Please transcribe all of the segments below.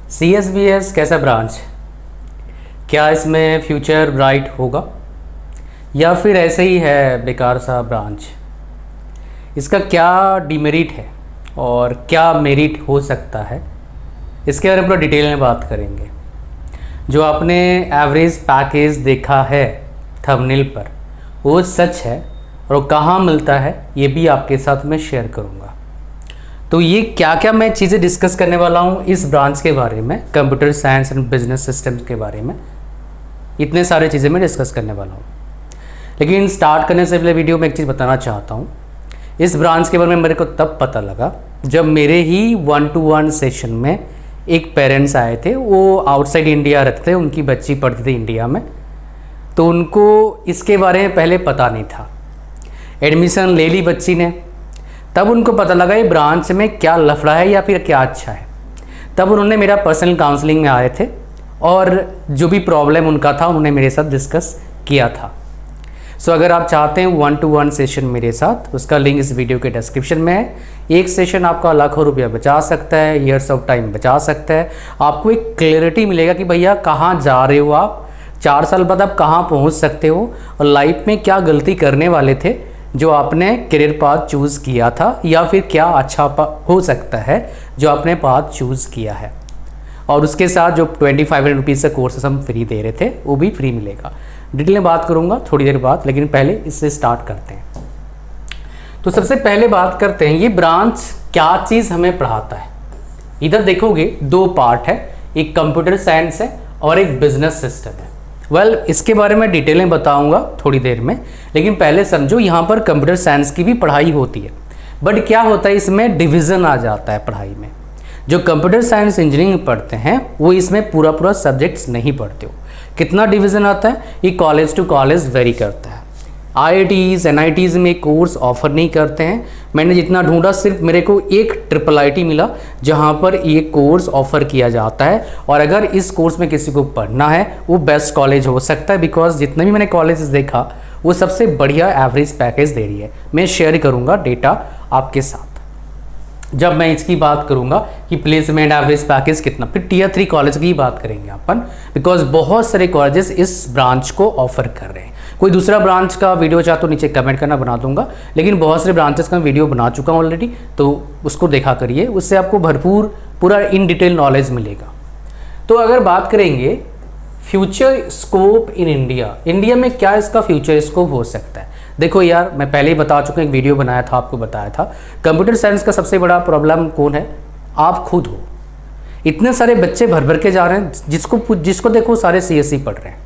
CSBS कैसा branch, क्या इसमें फ्यूचर ब्राइट होगा या फिर ऐसे ही है बेकार सा ब्रांच? इसका क्या डिमेरिट है और क्या मेरिट हो सकता है, इसके बारे में पूरा डिटेल में बात करेंगे। जो आपने एवरेज पैकेज देखा है थंबनेल पर वो सच है और कहाँ मिलता है ये भी आपके साथ मैं शेयर करूँगा। तो ये क्या क्या मैं चीज़ें डिस्कस करने वाला हूँ इस ब्रांच के बारे में, computer science and business systems के बारे में, इतने सारे चीज़ें मैं डिस्कस करने वाला हूँ। लेकिन स्टार्ट करने से पहले वीडियो में एक चीज़ बताना चाहता हूँ। इस ब्रांच के बारे में मेरे को तब पता लगा जब मेरे ही 1-to-1 सेशन में एक पेरेंट्स आए थे। वो आउटसाइड इंडिया रहते थे, उनकी बच्ची पढ़ती थी इंडिया में, तो उनको इसके बारे में पहले पता नहीं था। एडमिशन ले ली बच्ची ने, तब उनको पता लगा ये ब्रांच में क्या लफड़ा है या फिर क्या अच्छा है। तब उन्होंने मेरा पर्सनल काउंसलिंग में आए थे और जो भी प्रॉब्लम उनका था उन्होंने मेरे साथ डिस्कस किया था। सो अगर आप चाहते हैं 1-to-1 सेशन मेरे साथ, उसका लिंक इस वीडियो के डिस्क्रिप्शन में है। एक सेशन आपका लाखों रुपया बचा सकता है, ईयर्स ऑफ टाइम बचा सकता है। आपको एक क्लैरिटी मिलेगा कि भैया कहाँ जा रहे हो आप, 4 साल बाद आप कहाँ पहुँच सकते हो और लाइफ में क्या गलती करने वाले थे जो आपने करियर पाथ चूज़ किया था, या फिर क्या अच्छा हो सकता है जो आपने पाथ चूज़ किया है। और उसके साथ जो 2500 रुपीज़ का कोर्सेस हम फ्री दे रहे थे वो भी फ्री मिलेगा। डिटेल में बात करूंगा थोड़ी देर बाद, लेकिन पहले इससे स्टार्ट करते हैं। तो सबसे पहले बात करते हैं ये ब्रांच क्या चीज़ हमें पढ़ाता है। इधर देखोगे 2 पार्ट है, एक कंप्यूटर साइंस है और एक बिजनेस सिस्टम है। इसके बारे में डिटेल में बताऊंगा थोड़ी देर में, लेकिन पहले समझो यहाँ पर कंप्यूटर साइंस की भी पढ़ाई होती है। बट क्या होता है, इसमें डिवीज़न आ जाता है पढ़ाई में। जो कंप्यूटर साइंस इंजीनियरिंग पढ़ते हैं वो इसमें पूरा सब्जेक्ट्स नहीं पढ़ते हो। कितना डिवीज़न आता है ये कॉलेज टू कॉलेज वेरी करता है। IITs NITs में कोर्स ऑफर नहीं करते हैं। मैंने जितना ढूंढा सिर्फ मेरे को एक IIIT मिला जहां पर ये कोर्स ऑफर किया जाता है। और अगर इस कोर्स में किसी को पढ़ना है वो बेस्ट कॉलेज हो सकता है, बिकॉज जितने भी मैंने कॉलेजेस देखा वो सबसे बढ़िया एवरेज पैकेज दे रही है। मैं शेयर करूँगा डेटा आपके साथ जब मैं इसकी बात करूंगा कि प्लेसमेंट एवरेज पैकेज कितना। फिर Tier 3 कॉलेज की बात करेंगे अपन, बिकॉज बहुत सारे कॉलेजेस इस ब्रांच को ऑफर कर रहे हैं। कोई दूसरा ब्रांच का वीडियो चाहे तो नीचे कमेंट करना, बना दूंगा। लेकिन बहुत सारे ब्रांचेस का वीडियो बना चुका हूँ ऑलरेडी, तो उसको देखा करिए, उससे आपको भरपूर पूरा इन डिटेल नॉलेज मिलेगा। तो अगर बात करेंगे फ्यूचर स्कोप इन इंडिया में क्या इसका फ्यूचर स्कोप हो सकता है। देखो यार, मैं पहले ही बता चुका हूँ, एक वीडियो बनाया था, आपको बताया था कंप्यूटर साइंस का सबसे बड़ा प्रॉब्लम कौन है, आप खुद हो। इतने सारे बच्चे भर के जा रहे हैं, जिसको देखो सारे CSE पढ़ रहे हैं।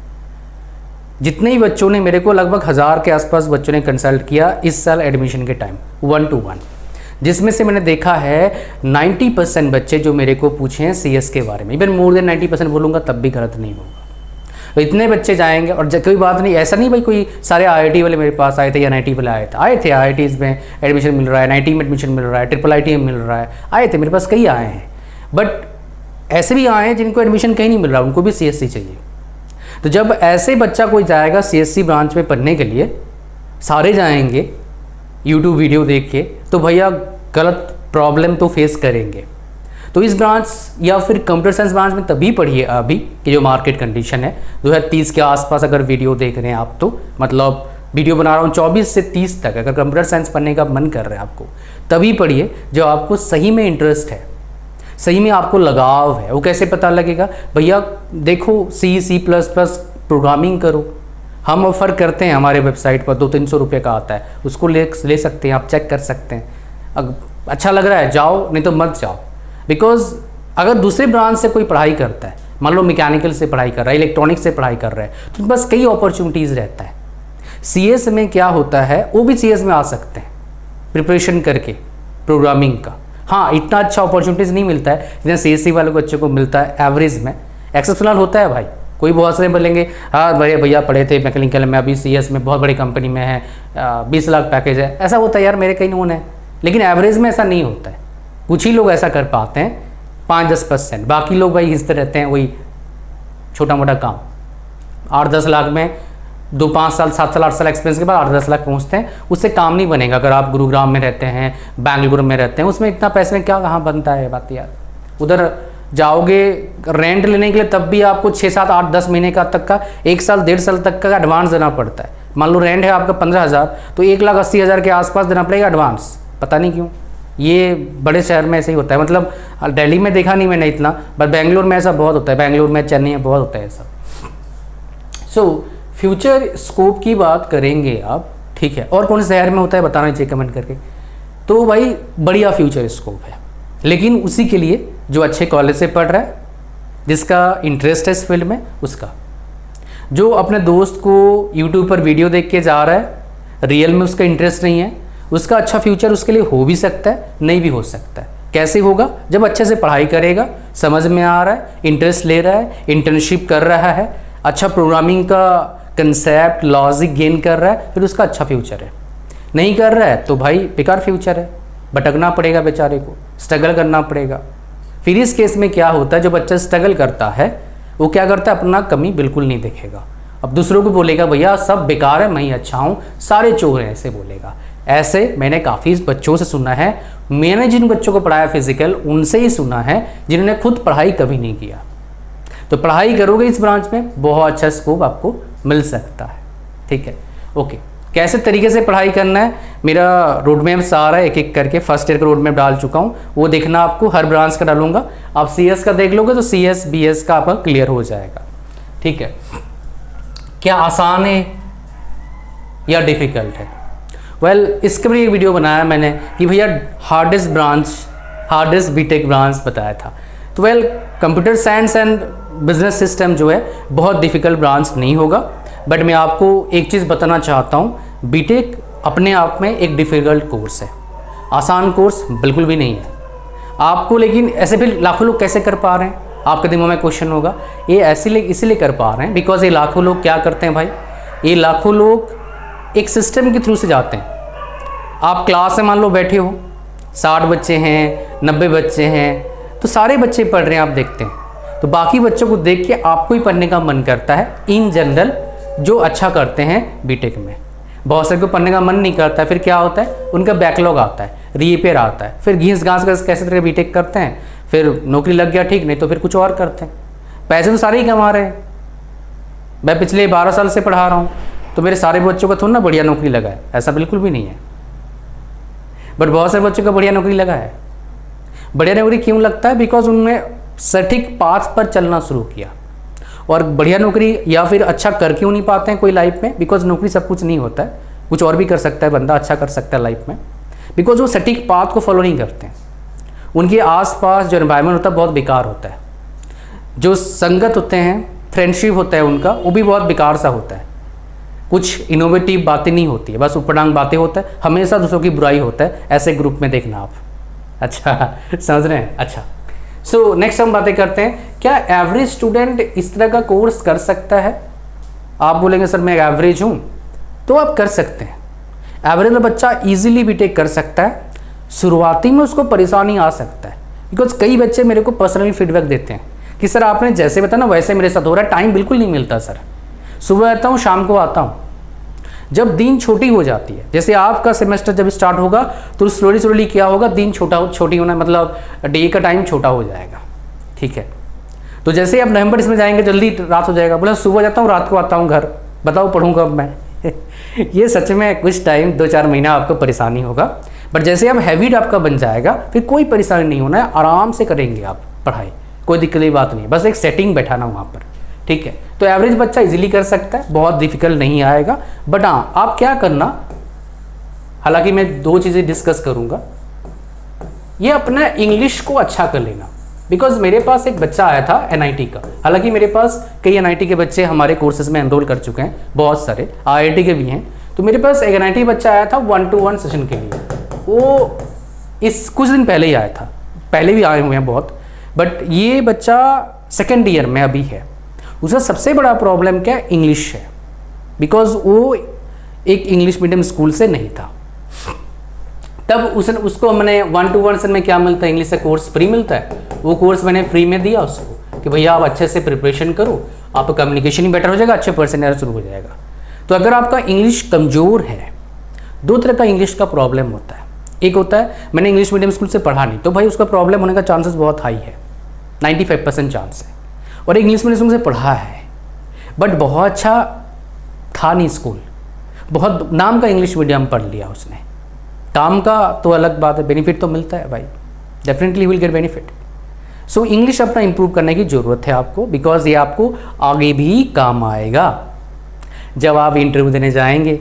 जितने ही बच्चों ने, मेरे को लगभग 1000 के आसपास बच्चों ने कंसल्ट किया इस साल एडमिशन के टाइम 1-to-1, जिसमें से मैंने देखा है 90% बच्चे जो मेरे को पूछे हैं CS के बारे में। इवन मोर देन 90% बोलूँगा तब भी गलत नहीं होगा। तो इतने बच्चे जाएंगे और कोई बात नहीं, ऐसा नहीं भाई कोई सारे IIT वाले मेरे पास आए थे या NIT वाले आए थे। IITs में एडमिशन मिल रहा है, NIT में एडमिशन मिल रहा है, IIIT में मिल रहा है, आए थे मेरे पास, कई आए हैं। बट ऐसे भी आए हैं जिनको एडमिशन कहीं नहीं मिल रहा, उनको भी CSE चाहिए। तो जब ऐसे बच्चा कोई जाएगा CSE ब्रांच में पढ़ने के लिए, सारे जाएंगे YouTube वीडियो देख के, तो भैया गलत प्रॉब्लम तो फेस करेंगे। तो इस ब्रांच या फिर कंप्यूटर साइंस ब्रांच में तभी पढ़िए अभी कि जो मार्केट कंडीशन है 2030 के आसपास अगर वीडियो देख रहे हैं आप, तो मतलब वीडियो बना रहा हूँ 24 से 30 तक, अगर कंप्यूटर साइंस पढ़ने का मन कर रहा है आपको, तभी पढ़िए जो आपको सही में इंटरेस्ट है, सही में आपको लगाव है। वो कैसे पता लगेगा भैया, देखो C++ प्रोग्रामिंग करो, हम ऑफ़र करते हैं हमारे वेबसाइट पर, 200-300 रुपये का आता है, उसको ले सकते हैं, आप चेक कर सकते हैं। अगर अच्छा लग रहा है जाओ, नहीं तो मत जाओ। बिकॉज अगर दूसरे ब्रांच से कोई पढ़ाई करता है, मान लो मैकेनिकल से पढ़ाई कर रहा है, इलेक्ट्रॉनिक्स से पढ़ाई कर रहा है, तो बस कई अपॉर्चुनिटीज़ रहता है। CS में क्या होता है, वो भी CS में आ सकते हैं प्रिपरेशन करके प्रोग्रामिंग का। हाँ, इतना अच्छा अपॉर्चुनिटीज़ नहीं मिलता है जितना CSE वाले बच्चों को मिलता है एवरेज में। एक्सेप्शनल होता है भाई, कोई बहुत सारे बोलेंगे हाँ भैया पढ़े थे मैकेनिकल में, अभी CS में बहुत बड़ी कंपनी में है, 20 लाख पैकेज है, ऐसा होता है यार, मेरे कई नोन है। लेकिन एवरेज में ऐसा नहीं होता है, कुछ ही लोग ऐसा कर पाते हैं, 5-10%। बाकी लोग भाई हिस्से रहते हैं वही छोटा मोटा काम, 8-10 लाख में 2-5 साल 7 साल 8 साल एक्सपीरियंस के बाद 8-10 लाख पहुंचते हैं। उससे काम नहीं बनेगा। अगर आप गुरुग्राम में रहते हैं, बेंगलुरु में रहते हैं, उसमें इतना पैसे में क्या कहाँ बनता है बात यार। उधर जाओगे रेंट लेने के लिए तब भी आपको 6, 7, 8, 10 महीने का तक का, 1 साल 1.5 साल तक का एडवांस देना पड़ता है। मान लो रेंट है आपका 15,000 तो 1,80,000 के आसपास देना पड़ेगा एडवांस। पता नहीं क्यों, ये बड़े शहर में ऐसे ही होता है। मतलब दिल्ली में देखा नहीं मैंने इतना, बट बेंगलोर में ऐसा बहुत होता है, बेंगलोर में, चेन्नई में बहुत होता है ऐसा। सो फ्यूचर स्कोप की बात करेंगे आप, ठीक है, और कौन से शहर में होता है बताना चाहिए कमेंट करके। तो भाई बढ़िया फ्यूचर स्कोप है, लेकिन उसी के लिए जो अच्छे कॉलेज से पढ़ रहा है, जिसका इंटरेस्ट है इस फील्ड में, उसका। जो अपने दोस्त को यूट्यूब पर वीडियो देख के जा रहा है, रियल में उसका इंटरेस्ट नहीं है, उसका अच्छा फ्यूचर उसके लिए हो भी सकता है, नहीं भी हो सकता है। कैसे होगा? जब अच्छे से पढ़ाई करेगा, समझ में आ रहा है, इंटरेस्ट ले रहा है, इंटर्नशिप कर रहा है, अच्छा प्रोग्रामिंग का कंसेप्ट लॉजिक गेन कर रहा है, फिर उसका अच्छा फ्यूचर है। नहीं कर रहा है तो भाई बेकार फ्यूचर है, भटकना पड़ेगा बेचारे को, स्ट्रगल करना पड़ेगा। फिर इस केस में क्या होता है, जो बच्चा स्ट्रगल करता है वो क्या करता है, अपना कमी बिल्कुल नहीं देखेगा। अब दूसरों को बोलेगा भैया सब बेकार है, मैं ही अच्छा हूँ, सारे चोर हैं, ऐसे बोलेगा। ऐसे मैंने काफ़ी बच्चों से सुना है, मैंने जिन बच्चों को पढ़ाया फिजिकल उनसे ही सुना है जिन्होंने खुद पढ़ाई कभी नहीं किया। तो पढ़ाई करोगे इस ब्रांच में, बहुत अच्छा स्कोप आपको मिल सकता है, ठीक है। ओके, कैसे तरीके से पढ़ाई करना है, मेरा रोड मैप सारा एक एक करके फर्स्ट ईयर का रोड मैप डाल चुका हूँ, वो देखना आपको, हर ब्रांच का डालूंगा। आप CS का देख लोगे तो CS BS का आपका क्लियर हो जाएगा, ठीक है। क्या आसान है या डिफ़िकल्ट है? वेल, इसके लिए एक वीडियो बनाया मैंने कि भैया हार्डेस्ट बीटेक ब्रांच बताया था। तो well, computer science and business system जो है बहुत डिफ़िकल्ट ब्रांच नहीं होगा, बट मैं आपको एक चीज़ बताना चाहता हूँ, बीटेक अपने आप में एक डिफ़िकल्ट कोर्स है, आसान कोर्स बिल्कुल भी नहीं है आपको। लेकिन ऐसे भी लाखों लोग कैसे कर पा रहे हैं, आपके दिमाग में क्वेश्चन होगा। ये इसीलिए कर पा रहे हैं बिकॉज ये लाखों लोग क्या करते हैं भाई, ये लाखों लोग एक सिस्टम के थ्रू से जाते हैं। आप क्लास में मान लो बैठे हो, 60 बच्चे हैं, 90 बच्चे हैं, तो सारे बच्चे पढ़ रहे हैं, आप देखते हैं, तो बाकी बच्चों को देख के आपको ही पढ़ने का मन करता है। इन जनरल जो अच्छा करते हैं बीटेक में, बहुत सारे को पढ़ने का मन नहीं करता है, फिर क्या होता है, उनका बैकलॉग आता है, रीपेयर आता है, फिर घीस घास कर कैसे तरह बीटेक करते हैं, फिर नौकरी लग गया ठीक, नहीं तो फिर कुछ और करते हैं। पैसे तो सारे ही कमा रहे हैं। मैं पिछले 12 साल से पढ़ा रहा हूँ, तो मेरे सारे बच्चों का थोड़ा ना बढ़िया नौकरी लगा है, ऐसा बिल्कुल भी नहीं है, बट बहुत सारे बच्चों का बढ़िया नौकरी लगा है। बढ़िया नौकरी क्यों लगता है? बिकॉज उनने सटीक पाथ पर चलना शुरू किया। और बढ़िया नौकरी या फिर अच्छा कर क्यों नहीं पाते हैं कोई लाइफ में? बिकॉज नौकरी सब कुछ नहीं होता है, कुछ और भी कर सकता है बंदा, अच्छा कर सकता है लाइफ में, बिकॉज वो सटीक पाथ को फॉलो नहीं करते हैं। उनके आसपास जो एनवायरनमेंट होता है बहुत बेकार होता है, जो संगत होते हैं, फ्रेंडशिप होता है उनका, वो भी बहुत बेकार सा होता है। कुछ इनोवेटिव बातें नहीं होती है, बस ऊपरडांग बातें होता है, हमेशा दूसरों की बुराई होता है। ऐसे ग्रुप में देखना आप, अच्छा समझ रहे हैं? अच्छा, सो नेक्स्ट हम बातें करते हैं, क्या एवरेज स्टूडेंट इस तरह का कोर्स कर सकता है? आप बोलेंगे सर मैं एवरेज हूँ, तो आप कर सकते हैं। एवरेज बच्चा इजीली बीटेक कर सकता है। शुरुआती में उसको परेशानी आ सकता है, बिकॉज कई बच्चे मेरे को पर्सनली फीडबैक देते हैं कि सर आपने जैसे बताया ना वैसे मेरे साथ हो रहा है, टाइम बिल्कुल नहीं मिलता सर, सुबह आता हूँ शाम को आता हूँ। जब दिन छोटी हो जाती है, जैसे आपका सेमेस्टर जब स्टार्ट होगा तो स्लोली क्या होगा, दिन छोटी होना, मतलब डे का टाइम छोटा हो जाएगा, ठीक है। तो जैसे ही आप नवंबर इसमें जाएंगे जल्दी रात हो जाएगा, बोला सुबह जाता हूँ रात को आता हूँ घर, बताओ पढ़ूँगा अब मैं ये सच में कुछ टाइम 2-4 महीना आपको परेशानी होगा, बट जैसे अब हैबिट आपका बन जाएगा फिर कोई परेशानी नहीं होना है, आराम से करेंगे आप पढ़ाई, कोई दिक्कत की बात नहीं, बस एक सेटिंग बैठाना वहाँ पर, ठीक है। तो एवरेज बच्चा इजीली कर सकता है, बहुत डिफिकल्ट नहीं आएगा। बट हाँ, आप क्या करना, हालांकि मैं 2 चीज़ें डिस्कस करूँगा, ये अपना इंग्लिश को अच्छा कर लेना। बिकॉज मेरे पास एक बच्चा आया था NIT का, हालांकि मेरे पास कई NIT के बच्चे हमारे कोर्सेज में एनरोल कर चुके हैं, बहुत सारे IIT के भी हैं। तो मेरे पास एक NIT बच्चा आया था 1-to-1 सेशन के लिए, वो इस कुछ दिन पहले ही आया था, पहले भी आए हुए हैं बहुत, बट ये बच्चा 2nd ईयर में अभी है। उसका सबसे बड़ा प्रॉब्लम क्या है, इंग्लिश है, बिकॉज वो एक इंग्लिश मीडियम स्कूल से नहीं था। तब उसको मैंने 1-to-1 सेशन में क्या मिलता है, इंग्लिश से कोर्स फ्री मिलता है, वो कोर्स मैंने फ्री में दिया उसको कि भैया आप अच्छे से प्रिपरेशन करो, आपका कम्युनिकेशन ही बेटर हो जाएगा, अच्छे परसेंटेज शुरू हो जाएगा। तो अगर आपका इंग्लिश कमज़ोर है, 2 तरह का इंग्लिश का प्रॉब्लम होता है। एक होता है मैंने इंग्लिश मीडियम स्कूल से पढ़ा नहीं, तो भाई उसका प्रॉब्लम होने का चांसेस बहुत हाई है, 95% चांस है। और इंग्लिश मीडियम से पढ़ा है बट बहुत अच्छा था नहीं स्कूल, बहुत नाम का इंग्लिश मीडियम पढ़ लिया उसने, काम का तो अलग बात है, बेनिफिट तो मिलता है भाई, definitely will get benefit. So English अपना इंप्रूव करने की ज़रूरत है आपको, बिकॉज ये आपको आगे भी काम आएगा जब आप इंटरव्यू देने जाएंगे।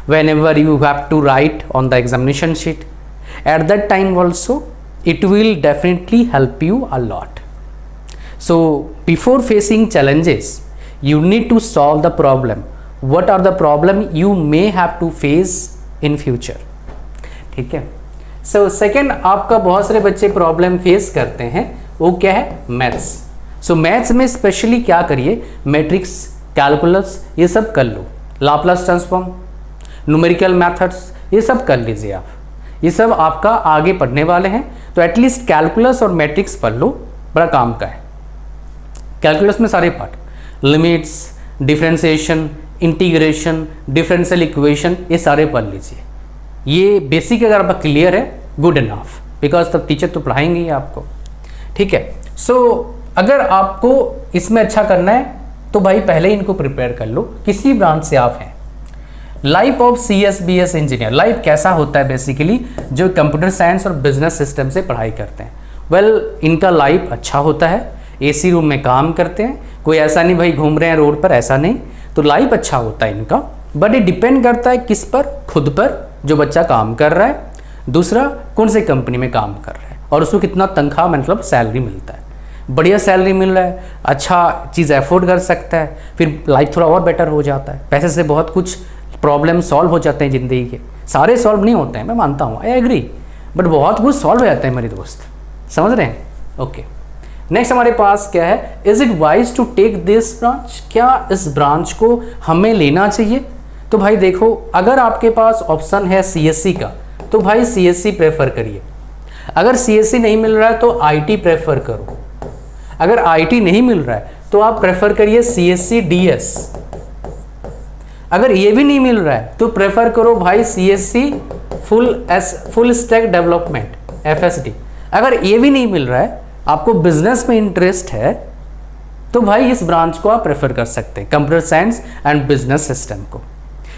Whenever you have to write on the examination sheet, at that time also it will definitely help you a lot. So before facing challenges, you need to solve the problem. What are the problem you may have to face in future? ठीक है। So second, आपका बहुत सारे बच्चे problem face करते हैं, वो क्या है? मैथ्स। सो मैथ्स में स्पेशली क्या करिए, मैट्रिक्स, कैलकुलस ये सब कर लो, लाप्लास ट्रांसफॉर्म, न्यूमेरिकल मैथड्स ये सब कर लीजिए आप, ये सब आपका आगे पढ़ने वाले हैं। तो एटलीस्ट कैलकुलस और मैट्रिक्स पढ़ लो, बड़ा काम का है। कैलकुलस में सारे part, limits, differentiation, integration, differential equation ये सारे पढ़ लीजिए। ये बेसिक अगर आपका क्लियर है, गुड इनफ, बिकॉज तब टीचर तो पढ़ाएंगे ही आपको। ठीक है। सो अगर आपको इसमें अच्छा करना है तो भाई पहले इनको प्रिपेयर कर लो, किसी ब्रांच से आप हैं। Life of CSBS engineer, life कैसा होता है बेसिकली, जो कंप्यूटर साइंस और बिजनेस सिस्टम से पढ़ाई करते हैं, वेल इनका लाइफ अच्छा होता है, AC रूम में काम करते हैं, कोई ऐसा नहीं भाई घूम रहे हैं रोड पर, ऐसा नहीं, तो लाइफ अच्छा होता है इनका। बट ये डिपेंड करता है किस पर, खुद पर, जो बच्चा काम कर रहा है, दूसरा कौन से कंपनी में काम कर रहा है और उसको कितना तनख्वाह मतलब सैलरी मिलता है। बढ़िया सैलरी मिल रहा है, अच्छा चीज़ अफोर्ड कर सकता है, फिर लाइफ थोड़ा और बेटर हो जाता है, पैसे से बहुत कुछ प्रॉब्लम सॉल्व हो जाते हैं ज़िंदगी के। सारे सॉल्व नहीं होते हैं, मैं मानता हूँ, आई एग्री, बट बहुत कुछ सॉल्व हो जाते हैं मेरे दोस्त, समझ रहे हैं? ओके। नेक्स्ट हमारे पास क्या है, is it wise to take this branch, क्या इस ब्रांच को हमें लेना चाहिए? तो भाई देखो, अगर आपके पास ऑप्शन है CSC का तो भाई CSC प्रेफर करिए, अगर CSC नहीं मिल रहा है तो IT प्रेफर करो, अगर IT नहीं मिल रहा है तो आप प्रेफर करिए CSC DS, अगर ये भी नहीं मिल रहा है तो प्रेफर करो भाई CSC full stack development FSD। अगर ये भी नहीं मिल रहा है, आपको बिजनेस में इंटरेस्ट है, तो भाई इस ब्रांच को आप प्रेफर कर सकते हैं, computer science and business system को।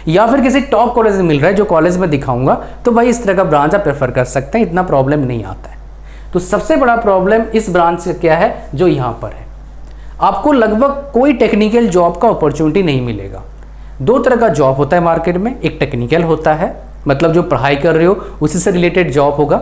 या फिर किसी टॉप कॉलेज में मिल रहा है, जो कॉलेज में दिखाऊंगा, तो भाई इस तरह का ब्रांच आप प्रेफर कर सकते हैं, इतना प्रॉब्लम नहीं आता है। तो सबसे बड़ा प्रॉब्लम इस ब्रांच से क्या है, जो यहाँ पर है, आपको लगभग कोई टेक्निकल जॉब का अपॉर्चुनिटी नहीं मिलेगा। दो तरह का जॉब होता है मार्केट में, एक टेक्निकल होता है, मतलब जो पढ़ाई कर रहे हो उसी से रिलेटेड जॉब होगा,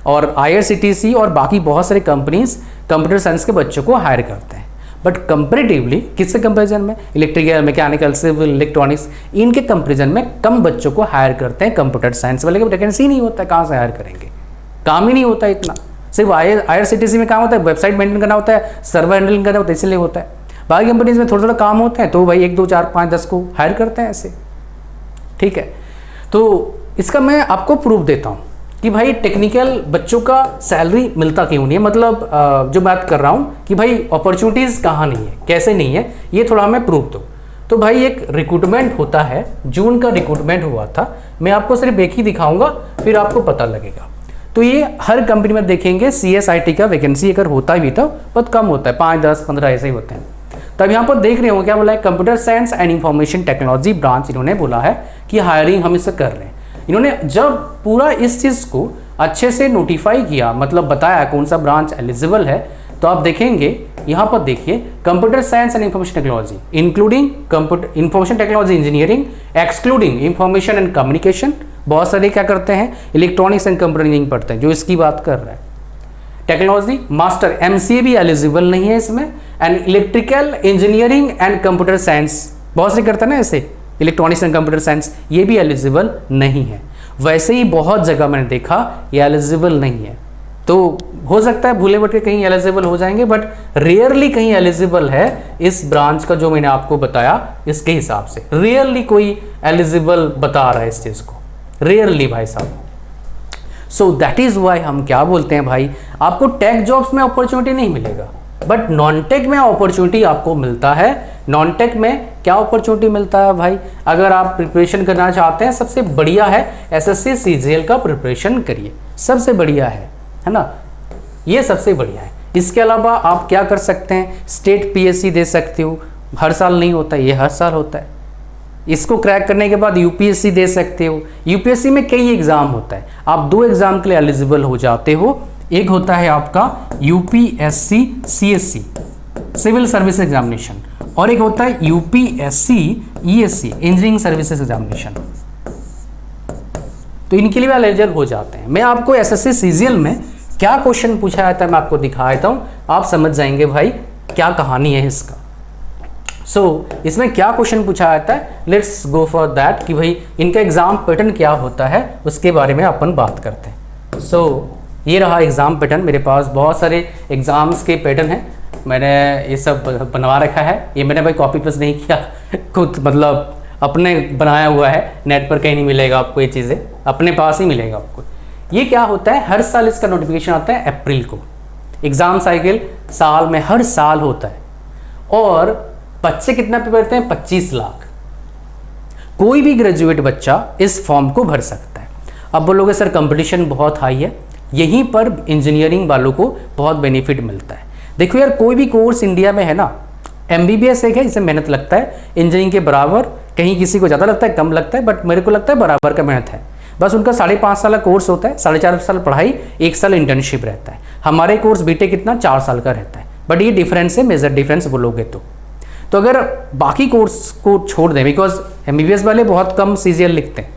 और IRCTC और बाकी बहुत सारे कंपनीज कंप्यूटर साइंस के बच्चों को हायर करते हैं। बट कंपेरेटिवली किसके कंपेरिजन में, इलेक्ट्रिकल, मैकेनिकल, सिविल, इलेक्ट्रॉनिक्स, इनके कंपेरिजन में कम बच्चों को हायर करते हैं कंप्यूटर साइंस वाले, वैकेंसी नहीं होता है, कहाँ से हायर करेंगे, काम ही नहीं होता है इतना। सिर्फ IRCTC में काम होता है, वेबसाइट मेंटेन करना होता है, सर्वर हैंडलिंग करना होता है, इसलिए होता है। बाकी कंपनीज में थोड़ा थोड़ा काम होता है, तो भाई 1 2 4 5 10 को हायर करते हैं ऐसे। ठीक है। तो इसका मैं आपको प्रूफ देता हूँ कि भाई टेक्निकल बच्चों का सैलरी मिलता क्यों नहीं है, मतलब जो बात कर रहा हूँ कि भाई अपॉर्चुनिटीज़ कहाँ नहीं है, कैसे नहीं है, ये थोड़ा हमें प्रूफ दो। तो भाई एक रिक्रूटमेंट होता है, जून का रिक्रूटमेंट हुआ था, मैं आपको सिर्फ एक ही दिखाऊंगा, फिर आपको पता लगेगा। तो ये हर कंपनी में देखेंगे CSIT का वैकेंसी अगर होता भी तो बहुत कम होता है, 5 10 15 ऐसे ही होते हैं। तब यहाँ पर देख रहे हो क्या बोला है, computer science and information technology branch इन्होंने बोला है कि हायरिंग हम इससे कर रहे हैं। इन्होंने जब पूरा इस चीज़ को अच्छे से नोटिफाई किया, मतलब बताया कौन सा ब्रांच एलिजिबल है, तो आप देखेंगे यहाँ पर देखिए, computer science and information technology including computer information technology engineering, excluding information and communication, बहुत सारे क्या करते हैं, इलेक्ट्रॉनिक्स एंड कंप्यूटर इंजीनियरिंग पढ़ते हैं, जो इसकी बात कर रहा है। टेक्नोलॉजी मास्टर MCA भी एलिजिबल नहीं है इसमें, and electrical engineering and computer science बहुत से करते हैं ना ऐसे, इलेक्ट्रॉनिक्स एंड कंप्यूटर साइंस, ये भी एलिजिबल नहीं है। वैसे ही बहुत जगह मैंने देखा ये एलिजिबल नहीं है, तो हो सकता है भूले भटके कहीं एलिजिबल हो जाएंगे, बट रेयरली कहीं एलिजिबल है इस ब्रांच का, जो मैंने आपको बताया इसके हिसाब से रेयरली कोई एलिजिबल बता रहा है इस चीज़ को, रेयरली भाई साहब। सो दैट इज़ वाई हम क्या बोलते हैं भाई, आपको टेक जॉब्स में अपॉर्चुनिटी नहीं मिलेगा, बट नॉन टेक में अपॉर्चुनिटी आपको मिलता है। नॉन टेक में क्या अपॉर्चुनिटी मिलता है भाई, अगर आप प्रिपरेशन करना चाहते हैं, सबसे बढ़िया है SSC CGL का प्रिपरेशन करिए, सबसे बढ़िया है ना, ये सबसे बढ़िया है। इसके अलावा आप क्या कर सकते हैं, स्टेट पीएससी दे सकते हो, हर साल नहीं होता, ये हर साल होता है। इसको क्रैक करने के बाद यूपीएससी दे सकते हो। यूपीएससी में कई एग्ज़ाम होता है, आप 2 एग्ज़ाम के लिए एलिजिबल हो जाते हो। एक होता है आपका UPSC CSC civil service examination, और एक होता है UPSC ESC engineering services examination. तो इनके लिए एलिजिबल हो जाते हैं। मैं आपको एसएससी सीजीएल में क्या क्वेश्चन पूछा जाता है मैं आपको दिखा देता हूँ, आप समझ जाएंगे भाई क्या कहानी है इसका। इसमें क्या क्वेश्चन पूछा जाता है, लेट्स गो फॉर दैट कि भाई इनका एग्जाम पैटर्न क्या होता है उसके बारे में अपन बात करते हैं। ये रहा एग्ज़ाम पैटर्न। मेरे पास बहुत सारे एग्ज़ाम्स के पैटर्न हैं, मैंने ये सब बनवा रखा है। ये मैंने भाई कॉपी पेस्ट नहीं किया, खुद मतलब अपने बनाया हुआ है, नेट पर कहीं नहीं मिलेगा आपको, ये चीज़ें अपने पास ही मिलेगा आपको। ये क्या होता है, हर साल इसका नोटिफिकेशन आता है अप्रैल को। एग्ज़ाम साइकिल साल में हर साल होता है, और बच्चे कितना पे भरते हैं, 25 लाख। कोई भी ग्रेजुएट बच्चा इस फॉर्म को भर सकता है। अब बोलोगे सर कंपटीशन बहुत हाई है, यहीं पर इंजीनियरिंग वालों को बहुत बेनिफिट मिलता है। देखो यार, कोई भी कोर्स इंडिया में है ना, एमबीबीएस एक है, इसमें मेहनत लगता है इंजीनियरिंग के बराबर, कहीं किसी को ज़्यादा लगता है कम लगता है, बट मेरे को लगता है बराबर का मेहनत है। बस उनका 5.5 साल का कोर्स होता है, 4.5 साल पढ़ाई, 1 साल इंटर्नशिप रहता है। हमारे कोर्स बीटेक कितना 4 साल का रहता है, बट ये डिफरेंस है, मेजर डिफरेंस बोलोगे तो अगर बाकी कोर्स को छोड़ दें, बिकॉज एमबीबीएस वाले बहुत कम सीजीएल लिखते हैं,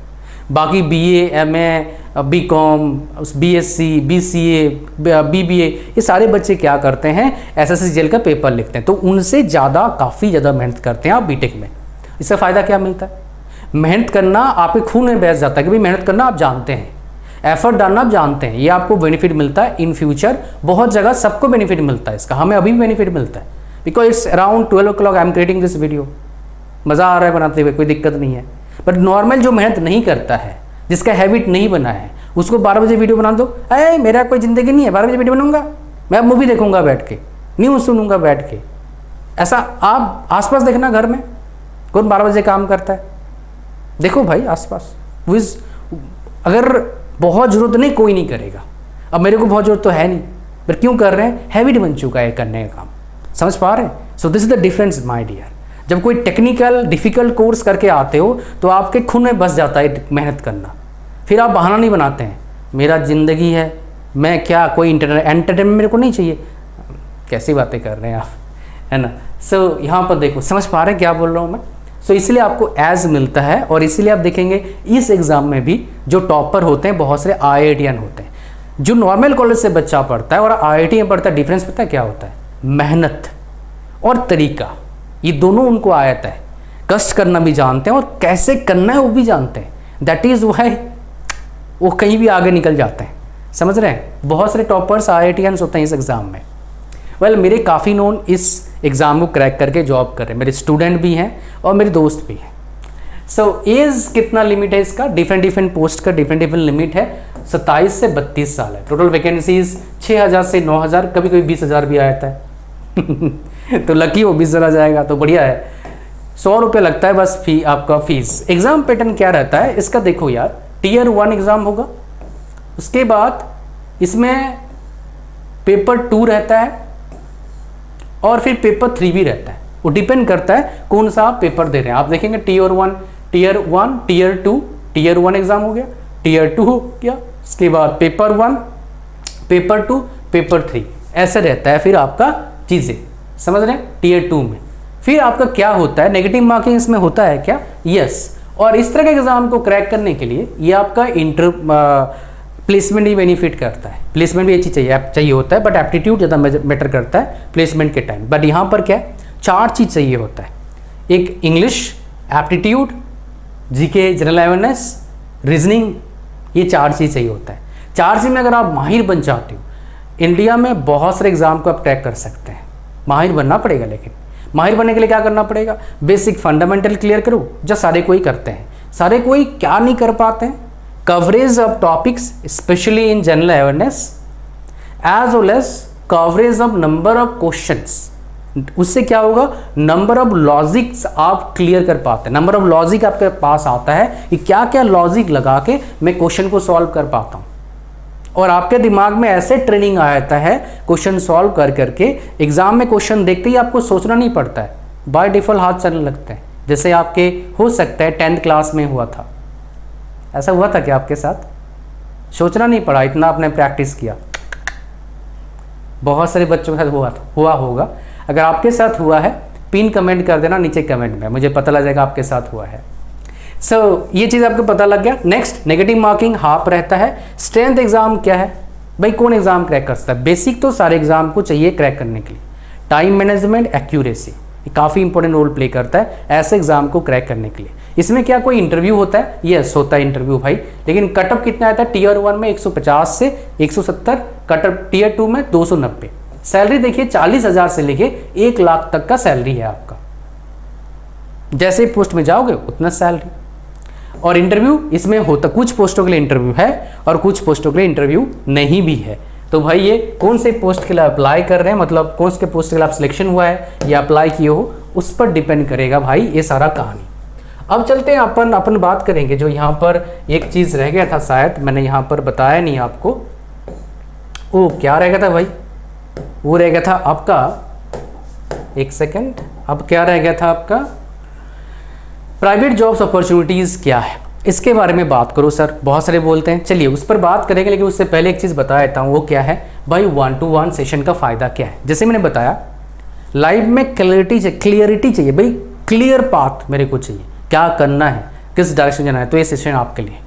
बाकी BA, MA, BCom, BSc, BCA, BBA, ये सारे बच्चे क्या करते हैं, एसएससी सीजीएल का पेपर लिखते हैं। तो उनसे ज़्यादा, काफ़ी ज़्यादा मेहनत करते हैं आप बीटेक में। इससे फ़ायदा क्या मिलता है, मेहनत करना आपके खून में बैठ जाता है कि भाई मेहनत करना आप जानते हैं, एफर्ट डालना आप जानते हैं, ये आपको बेनिफिट मिलता है इन फ्यूचर। बहुत जगह सबको बेनिफिट मिलता है इसका, हमें अभी भी बेनिफिट मिलता है, because it's around 12 o'clock I am creating this video. मज़ा आ रहा है बनाते हुए, कोई दिक्कत नहीं है। बट नॉर्मल जो मेहनत नहीं करता है, जिसका हैबिट नहीं बना है, उसको 12 बजे वीडियो बना दो, अरे मेरा कोई ज़िंदगी नहीं है, 12 बजे वीडियो बनाऊंगा, मैं अब मूवी देखूंगा बैठ के, न्यूज़ सुनूंगा बैठ के। ऐसा आप आसपास देखना, घर में कौन 12 बजे काम करता है, देखो भाई आसपास। अगर बहुत ज़रूरत नहीं, कोई नहीं करेगा। अब मेरे को बहुत ज़रूरत तो है नहीं, पर क्यों कर रहे हैं, हैबिट बन चुका है करने का काम। समझ पा रहे हैं? So this is the difference my dear. जब कोई टेक्निकल डिफ़िकल्ट कोर्स करके आते हो तो आपके खून में बस जाता है मेहनत करना, फिर आप बहाना नहीं बनाते हैं, मेरा ज़िंदगी है, मैं क्या कोई एंटरटेनमेंट मेरे को नहीं चाहिए। कैसी बातें कर रहे हैं आप, है ना। सो यहाँ पर देखो, समझ पा रहे हैं क्या बोल रहा हूँ मैं। सो इसलिए आपको एज मिलता है, और इसीलिए आप देखेंगे इस एग्ज़ाम में भी जो टॉपर होते हैं बहुत सारे IITian होते हैं। जो नॉर्मल कॉलेज से बच्चा पढ़ता है और IIT में पढ़ता है, डिफरेंस पता है क्या होता है, मेहनत और तरीका, ये दोनों उनको आता है। कष्ट करना भी जानते हैं और कैसे करना है वो भी जानते हैं। दैट इज़ वाई वो कहीं भी आगे निकल जाते हैं। समझ रहे हैं? बहुत सारे टॉपर्स IITians होते हैं इस एग्ज़ाम में। मेरे काफ़ी नोन इस एग्ज़ाम को क्रैक करके जॉब कर रहे हैं, मेरे स्टूडेंट भी हैं और मेरे दोस्त भी हैं। सो एज कितना लिमिट है इसका, डिफरेंट पोस्ट का डिफरेंट लिमिट है। 27 से 32 साल है। टोटल वैकेंसीज 6000 से 9000, कभी कभी 20,000 भी आ जाता है तो लकी हो 20,000 जाएगा तो बढ़िया है। 100 रुपये लगता है बस आपका फीस। एग्ज़ाम पैटर्न क्या रहता है इसका, देखो यार, Tier 1 एग्ज़ाम होगा, उसके बाद इसमें पेपर 2 रहता है और फिर पेपर 3 भी रहता है। वो डिपेंड करता है कौन सा आप पेपर दे रहे हैं। आप देखेंगे Tier 1, Tier 2, Tier 1 एग्ज़ाम हो गया, Tier 2 हो गया, उसके बाद पेपर 1, पेपर 2, पेपर 3, ऐसे रहता है फिर आपका चीज़ें। समझ रहे हैं? Tier 2 में फिर आपका क्या होता है, नेगेटिव मार्किंग इसमें होता है क्या? यस। और इस तरह के एग्ज़ाम को क्रैक करने के लिए ये आपका प्लेसमेंट ही बेनिफिट करता है। प्लेसमेंट भी ये चीज़ चाहिए होता है, बट एप्टीट्यूड ज़्यादा मैटर करता है प्लेसमेंट के टाइम। बट यहाँ पर क्या है, 4 चीज़ चाहिए होता है। एक English, aptitude, GK, general awareness, reasoning, ये 4 चीज़ चाहिए होता है। 4 चीज़ में अगर आप माहिर बन जाते हो, इंडिया में बहुत सारे एग्ज़ाम को आप क्रैक कर सकते हैं। माहिर बनना पड़ेगा, लेकिन माहिर बनने के लिए क्या करना पड़ेगा, बेसिक फंडामेंटल क्लियर करो, जो सारे कोई करते हैं। सारे कोई क्या नहीं कर पाते हैं, coverage of topics specially in general awareness as well as coverage of number of questions. उससे क्या होगा, नंबर ऑफ लॉजिक्स आप क्लियर कर पाते हैं। नंबर ऑफ लॉजिक आपके पास आता है कि क्या क्या लॉजिक लगा के मैं क्वेश्चन को सॉल्व कर पाता हूँ। और आपके दिमाग में ऐसे ट्रेनिंग आ जाता है क्वेश्चन सॉल्व कर करके, एग्जाम में क्वेश्चन देखते ही आपको सोचना नहीं पड़ता है, बाय डिफ़ॉल्ट हाथ चलने लगते हैं। जैसे आपके हो सकता है 10th क्लास में हुआ था, ऐसा हुआ था क्या आपके साथ? सोचना नहीं पड़ा, इतना आपने प्रैक्टिस किया। बहुत सारे बच्चों के साथ हुआ होगा। अगर आपके साथ हुआ है पिन कमेंट कर देना नीचे कमेंट में, मुझे पता लग जाएगा आपके साथ हुआ है। ये चीज़ आपको पता लग गया। नेक्स्ट, नेगेटिव मार्किंग हाफ रहता है। स्ट्रेंथ एग्जाम क्या है भाई? कौन एग्जाम क्रैक कर सकता है? बेसिक तो सारे एग्जाम को चाहिए क्रैक करने के लिए। टाइम मैनेजमेंट, एक्यूरेसी, ये काफ़ी इंपॉर्टेंट रोल प्ले करता है ऐसे एग्जाम को क्रैक करने के लिए। इसमें क्या कोई इंटरव्यू होता है? यस, होता है इंटरव्यू भाई, लेकिन कटअप कितना आता है? टीयर 1 में 150 से 170, कटअप टीयर 2 में 290। सैलरी देखिए 40,000 से लेके 1 लाख तक का सैलरी है आपका। जैसे पोस्ट में जाओगे उतना सैलरी। और इंटरव्यू इसमें होता, कुछ पोस्टों के लिए इंटरव्यू है और कुछ पोस्टों के लिए इंटरव्यू नहीं भी है। तो भाई ये कौन से पोस्ट के लिए अप्लाई कर रहे हैं, मतलब कौन से पोस्ट के लिए आप सिलेक्शन हुआ है या अप्लाई किए हो, उस पर डिपेंड करेगा भाई ये सारा कहानी। अब चलते हैं अपन बात करेंगे। जो यहाँ पर एक चीज़ रह गया था, शायद मैंने यहाँ पर बताया नहीं आपको। ओ क्या रह गया था भाई? वो रह गया था आपका, एक सेकेंड, अब क्या रह गया था आपका? प्राइवेट जॉब्स अपॉर्चुनिटीज़ क्या है, इसके बारे में बात करो सर, बहुत सारे बोलते हैं। चलिए उस पर बात करेंगे, लेकिन उससे पहले एक चीज़ बता देता हूँ। वो क्या है भाई? 1-to-1 सेशन का फ़ायदा क्या है? जैसे मैंने बताया, लाइफ में क्लियरिटी चाहिए भाई, क्लियर पाथ मेरे को चाहिए, क्या करना है, किस डायरेक्शन जाना है। तो ये सेशन आपके लिए,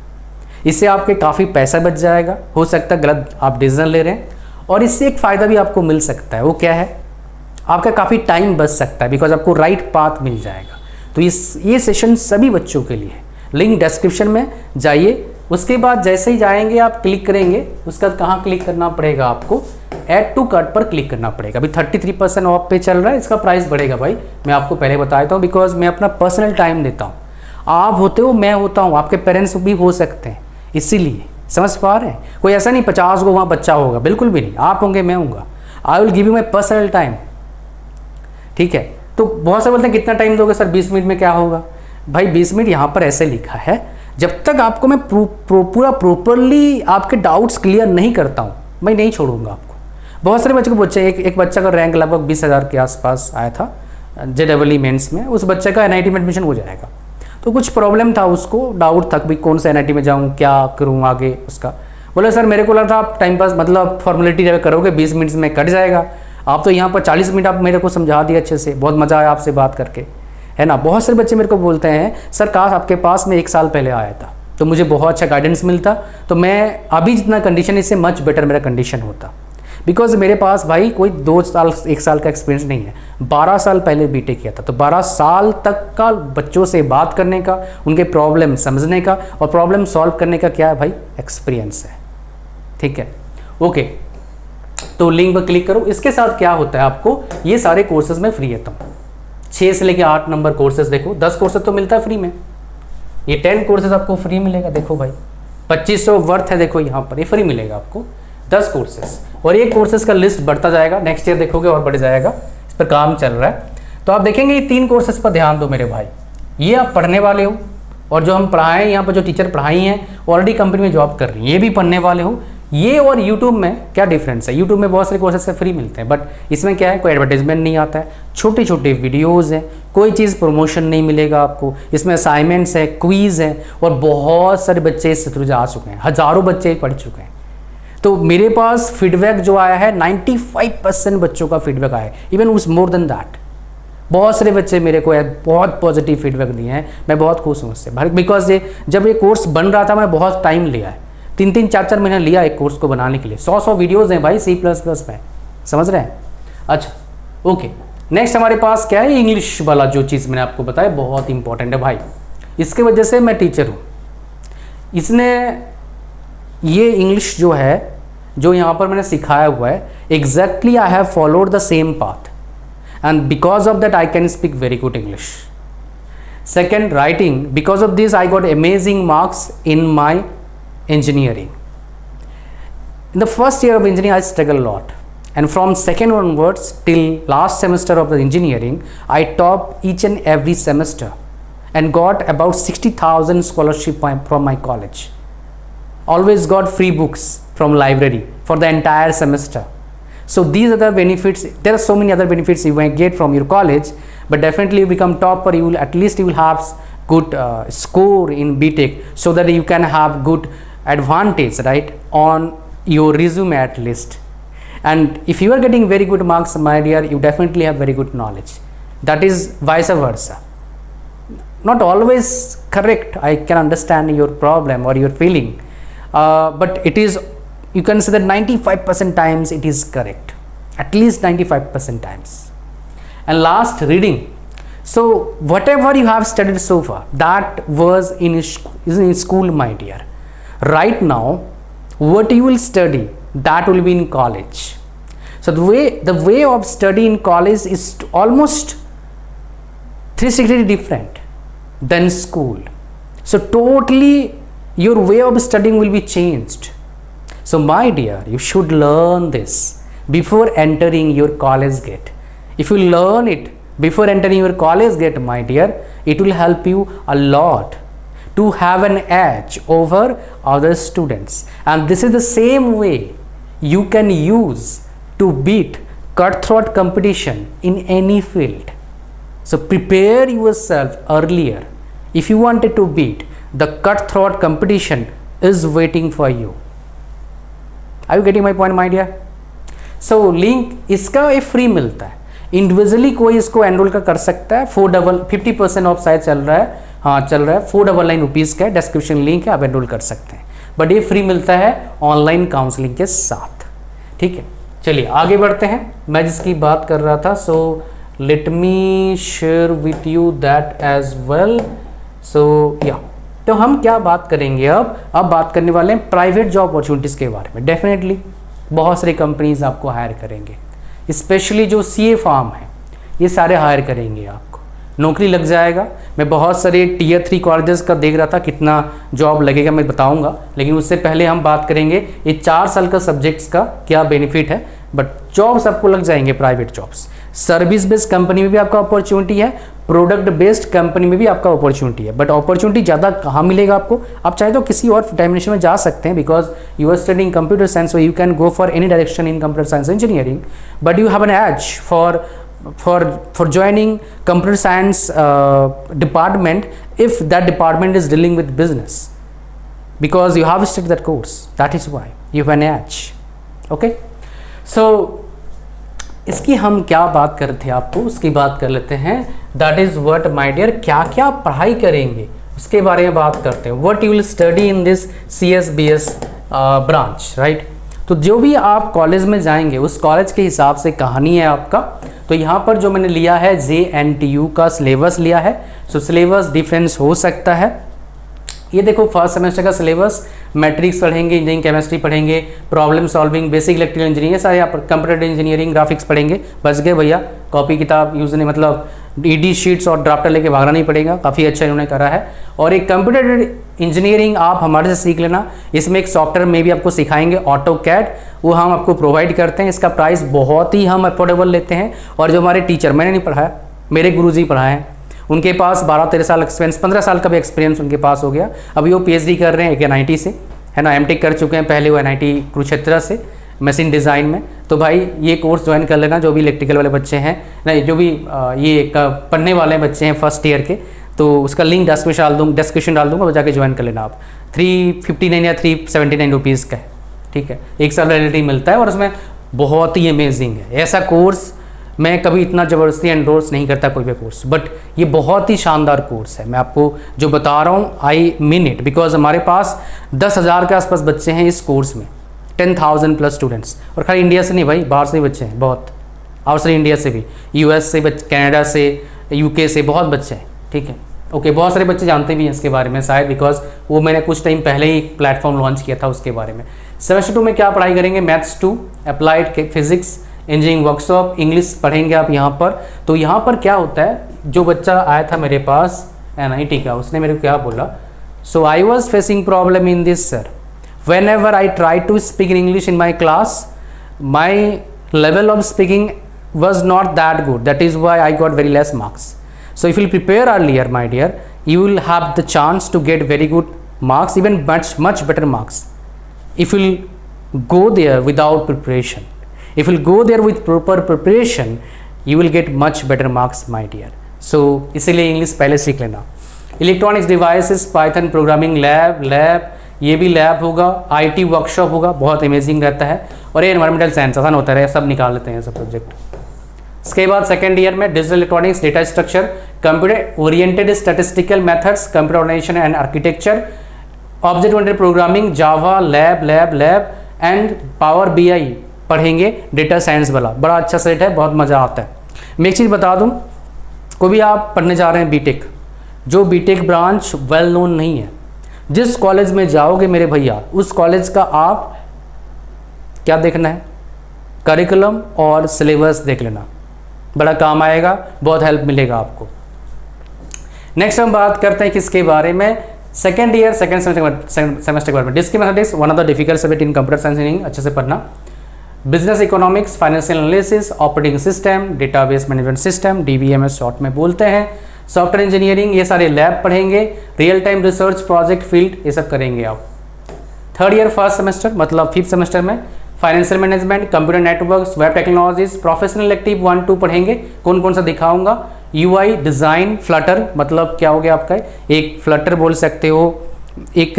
इससे आपके काफ़ी पैसा बच जाएगा। हो सकता है गलत आप डिसीजन ले रहे हैं, और इससे एक फ़ायदा भी आपको मिल सकता है। वो क्या है? आपका काफ़ी टाइम बच सकता है, बिकॉज आपको राइट पाथ मिल जाएगा। तो ये सेशन सभी बच्चों के लिए है। लिंक डिस्क्रिप्शन में जाइए, उसके बाद जैसे ही जाएंगे आप क्लिक करेंगे, उसके बाद कहाँ क्लिक करना पड़ेगा आपको? ऐड टू कार्ट पर क्लिक करना पड़ेगा। अभी 33% ऑफ पे चल रहा है, इसका प्राइस बढ़ेगा भाई, मैं आपको पहले बता देता हूँ, बिकॉज मैं अपना पर्सनल टाइम देता हूँ। आप होते हो, मैं होता हूँ, आपके पेरेंट्स भी हो सकते हैं, इसीलिए समझ पा रहे हैं। कोई ऐसा नहीं 50 को वहाँ बच्चा होगा, बिल्कुल भी नहीं। आप होंगे, मैं हूँगा। I will give you my personal time, ठीक है? तो बहुत से बोलते हैं कितना टाइम दोगे सर? 20 मिनट में क्या होगा भाई? 20 मिनट यहाँ पर ऐसे लिखा है, जब तक आपको मैं पूरा प्रॉपरली आपके डाउट्स क्लियर नहीं करता हूँ, मैं नहीं छोड़ूंगा आपको। बहुत सारे बच्चों को पूछे, एक बच्चा का रैंक लगभग 20,000 के आसपास आया था JEE मेंस में। उस बच्चे का NIT में एडमिशन हो जाएगा। तो कुछ प्रॉब्लम था, उसको डाउट था कि कौन सा NIT में जाऊँ, क्या करूँ आगे उसका। बोले सर मेरे को लगा था आप टाइम पास मतलब फॉर्मेलिटी करोगे, 20 मिनट में कट जाएगा। आप तो यहाँ पर 40 मिनट आप मेरे को समझा दिया अच्छे से, बहुत मज़ा आया आपसे बात करके, है ना। बहुत सारे बच्चे मेरे को बोलते हैं सर काश आपके पास में 1 साल पहले आया था तो मुझे बहुत अच्छा गाइडेंस मिलता, तो मैं अभी जितना कंडीशन इससे मच बेटर मेरा कंडीशन होता। बिकॉज मेरे पास भाई कोई 2 साल 1 साल का एक्सपीरियंस नहीं है, 12 साल पहले बीटेक किया था। तो 12 साल तक का बच्चों से बात करने का, उनके प्रॉब्लम समझने का और प्रॉब्लम सॉल्व करने का क्या है भाई? एक्सपीरियंस है, ठीक है। ओके, तो लिंक पर क्लिक करो। इसके साथ क्या होता है, आपको ये सारे कोर्सेज में फ्री देता हूँ। 6 से लेकर 8 नंबर कोर्सेज, देखो 10 कोर्सेज तो मिलता है फ्री में, ये 10 कोर्सेज आपको फ्री मिलेगा। देखो भाई 2500 वर्थ है, देखो यहाँ पर ये फ्री मिलेगा आपको 10 कोर्सेज। और ये कोर्सेज का लिस्ट बढ़ता जाएगा, नेक्स्ट ईयर देखोगे और बढ़ जाएगा, इस पर काम चल रहा है। तो आप देखेंगे ये 3 कोर्सेज पर ध्यान दो मेरे भाई, ये आप पढ़ने वाले हो, और जो हम पढ़ाएं यहाँ पर जो टीचर पढ़ाई हैं ऑलरेडी कंपनी में जॉब कर रही हैं, ये भी पढ़ने वाले हो। ये और यूट्यूब में क्या डिफरेंस है? यूट्यूब में बहुत सारे कोर्सेज से फ्री मिलते हैं, बट इसमें क्या है, कोई एडवर्टाइजमेंट नहीं आता है, छोटे छोटे वीडियोज़ हैं, कोई चीज़ प्रमोशन नहीं मिलेगा आपको। इसमें असाइनमेंट्स है, क्वीज़ है, और बहुत सारे बच्चे इससे थ्रू जा चुके हैं, हज़ारों बच्चे पढ़ चुके हैं। तो मेरे पास फीडबैक जो आया है 95% बच्चों का फीडबैक आया है, इवन उस मोर देन दैट। बहुत सारे बच्चे मेरे को बहुत पॉजिटिव फीडबैक दिए हैं, मैं बहुत खुश हूँ उससे। बिकॉज ये जब ये कोर्स बन रहा था मैंने बहुत टाइम लिया है, 3-3, 4-4 महीना लिया एक कोर्स को बनाने के लिए। 100 वीडियोज़ हैं भाई C++ में, समझ रहे हैं। अच्छा ओके, नेक्स्ट हमारे पास क्या है, इंग्लिश वाला जो चीज़ मैंने आपको बताया बहुत इंपॉर्टेंट है भाई, इसके वजह से मैं टीचर हूँ। इसने ये इंग्लिश जो है, जो यहाँ पर मैंने सिखाया हुआ है, exactly I have followed the same path, and because of that I can speak very good English. Second, writing, because of this I got amazing marks in my engineering. In the first year of engineering I struggled a lot, and from second onwards till last semester of the engineering I topped each and every semester and got about 60,000 scholarship from my college. Always got free books, from library for the entire semester. So these are the benefits. There are so many other benefits you may get from your college, but definitely you become topper, you will at least you will have good score in BTech, so that you can have good advantage, right, on your resume at least. And if you are getting very good marks, my dear, you definitely have very good knowledge. That is vice versa. Not always correct, I can understand your problem or your feeling, but it is, you can say that 95% times it is correct, at least 95% times. And last, reading. So whatever you have studied so far, that was in school, my dear. Right now, what you will study, that will be in college. So the way of study in college is almost 360 different than school. So totally your way of studying will be changed. So my dear, you should learn this before entering your college gate. If you learn it before entering your college gate, my dear, it will help you a lot to have an edge over other students. And this is the same way you can use to beat cutthroat competition in any field. So prepare yourself earlier. If you wanted to beat, the cutthroat competition is waiting for you. Are you getting my point, my dear? So link इसका एक free मिलता है, individually कोई इसको enrol कर सकता है। 50% of शायद चल रहा है, हाँ चल रहा है, 499 रुपीज़ का डिस्क्रिप्शन लिंक है, आप एनरोल कर सकते हैं, बट ये फ्री मिलता है ऑनलाइन काउंसलिंग के साथ। ठीक है, चलिए आगे बढ़ते हैं। मैं जिसकी बात कर रहा था, so let me share with you that as well. So yeah, तो हम क्या बात करेंगे अब बात करने वाले हैं प्राइवेट जॉब अपॉर्चुनिटीज़ के बारे में। डेफिनेटली बहुत सारी कंपनीज आपको हायर करेंगे, स्पेशली जो सीए फॉर्म है ये सारे हायर करेंगे, आपको नौकरी लग जाएगा। मैं बहुत सारे टियर 3 कॉलेजेस का देख रहा था, कितना जॉब लगेगा मैं बताऊंगा, लेकिन उससे पहले हम बात करेंगे ये 4 साल का सब्जेक्ट्स का क्या बेनिफिट है। बट जॉब्स आपको लग जाएंगे, private jobs. Service based company में भी आपका अपॉर्चुनिटी है, प्रोडक्ट बेस्ड कंपनी में भी आपका अपॉर्चुनिटी है, बट अपॉर्चुनिटी ज़्यादा कहाँ मिलेगा आपको? आप चाहे तो किसी और डायमेंशन में जा सकते हैं, because you are studying computer science, so you can go for any direction in computer science engineering, but you have an edge for joining computer science department if that department is dealing with business, because you have studied that course, that is why you have an edge. Okay, so इसकी हम क्या बात कर रहे थे, आपको उसकी बात कर लेते हैं। That is what my dear, क्या क्या पढ़ाई करेंगे उसके बारे में बात करते हैं। What you will study in this CSBS branch, right. तो जो भी आप कॉलेज में जाएंगे उस कॉलेज के हिसाब से कहानी है आपका। तो यहाँ पर जो मैंने लिया है JNTU का सिलेबस लिया है, सो सिलेबस डिफरेंस हो सकता है। ये देखो फर्स्ट सेमेस्टर का सिलेबस, मैट्रिक्स पढ़ेंगे, इंजीनियरिंग केमिस्ट्री पढ़ेंगे, problem solving, basic electrical engineering, सारे आप कंप्यूटर इंजीनियरिंग, ग्राफिक्स पढ़ेंगे। बच गए भैया, कॉपी किताब यूज नहीं, मतलब ED शीट्स और ड्राफ्टर लेके भागना नहीं पड़ेगा, काफ़ी अच्छा इन्होंने करा है। और एक कंप्यूटर इंजीनियरिंग आप हमारे से सीख लेना, इसमें एक सॉफ्टवेयर में भी आपको सिखाएंगे AutoCAD, वो हम आपको प्रोवाइड करते हैं। इसका प्राइस बहुत ही हम अफोर्डेबल लेते हैं। और जो हमारे टीचर, मैंने नहीं पढ़ाया, मेरे गुरुजी पढ़ाए हैं, उनके पास 12-13 साल एक्सपीरियंस, 15 साल का भी एक्सपीरियंस उनके पास हो गया। अभी वो PhD कर रहे हैं एक NIT से, है ना, MTech कर चुके हैं, पहले वो NIT कुरुक्षेत्र से मशीन डिज़ाइन में। तो भाई ये कोर्स ज्वाइन कर लेना, जो भी इलेक्ट्रिकल वाले बच्चे हैं, नहीं जो भी ये पढ़ने वाले बच्चे हैं फर्स्ट ईयर के, तो उसका लिंक डिस्क्रिप्शन डाल दूँगा, वो जाके ज्वाइन कर लेना आप। 359 या 379 रुपीज़ का है, ठीक है, 1 साल वैलिडिटी मिलता है और उसमें बहुत ही अमेजिंग है। ऐसा कोर्स मैं कभी इतना ज़बरदस्ती एंडोर्स नहीं करता कोई भी कोर्स, बट ये बहुत ही शानदार कोर्स है। मैं आपको जो बता रहा हूँ, आई मीन इट, बिकॉज हमारे पास 10,000 के आसपास बच्चे हैं इस कोर्स में, 10,000 प्लस स्टूडेंट्स। और खाली इंडिया से नहीं भाई, बाहर से भी बच्चे हैं, बहुत आउटसाइड इंडिया से भी, US से, कनाडा से, UK से बहुत बच्चे हैं, ठीक है। ओके, बहुत सारे बच्चे जानते भी हैं इसके बारे में शायद, बिकॉज वो मैंने कुछ टाइम पहले ही एक प्लेटफॉर्म लॉन्च किया था उसके बारे में। सेमेस्टर 2 में क्या पढ़ाई करेंगे? Maths 2, applied physics, engineering workshop, English पढ़ेंगे आप यहाँ पर। तो यहाँ पर क्या होता है, जो बच्चा आया था मेरे पास NIT का, उसने मेरे को क्या बोला, so I was facing problem in this sir, whenever I try to speak in English in my class, my level of speaking was not that good, that is why I got very less marks. So if you prepare earlier, my dear, you will have the chance to get very good marks, even much better marks. If you go there without preparation. If you go there with proper preparation, you will get much better marks, my dear. So इसीलिए English पहले सीख लेना. Electronics devices, Python programming lab ये भी lab होगा, IT workshop होगा, बहुत amazing रहता है. और ये एनवायरमेंटल साइंस आसान होता है, सब निकाल लेते हैं सब सब्जेक्ट. इसके बाद सेकेंड ईयर में digital electronics, data structure, computer oriented statistical methods, computer organisation and architecture, object oriented programming, Java, lab and power BI पढ़ेंगे. डेटा साइंस वाला बड़ा अच्छा सेट है, बहुत मज़ा आता है. मैं एक चीज़ बता दूं, कोई भी आप पढ़ने जा रहे हैं बीटेक, जो बीटेक ब्रांच वेल नोन नहीं है, जिस कॉलेज में जाओगे मेरे भैया, उस कॉलेज का आप क्या देखना है, करिकुलम और सिलेबस देख लेना, बड़ा काम आएगा, बहुत हेल्प मिलेगा आपको. नेक्स्ट हम बात करते हैं किसके बारे में, सेकेंड ईयर सेकेंड सेमेस्टर के बारे में. Discrete mathematics one of the difficult subject in computer science engineering, अच्छे से पढ़ना. Business economics, financial analysis, operating system, database management system, DBMS short में बोलते हैं, सॉफ्टवेयर इंजीनियरिंग, ये सारे लैब पढ़ेंगे, real time research, project field, ये सब करेंगे आप. थर्ड ईयर फर्स्ट सेमेस्टर मतलब फिफ्थ सेमेस्टर में financial management, computer networks, web technologies, professional elective 1 2 पढ़ेंगे. कौन कौन सा दिखाऊंगा, UI डिज़ाइन, फ्लटर मतलब क्या हो गया आपका, एक फ्लटर बोल सकते हो, एक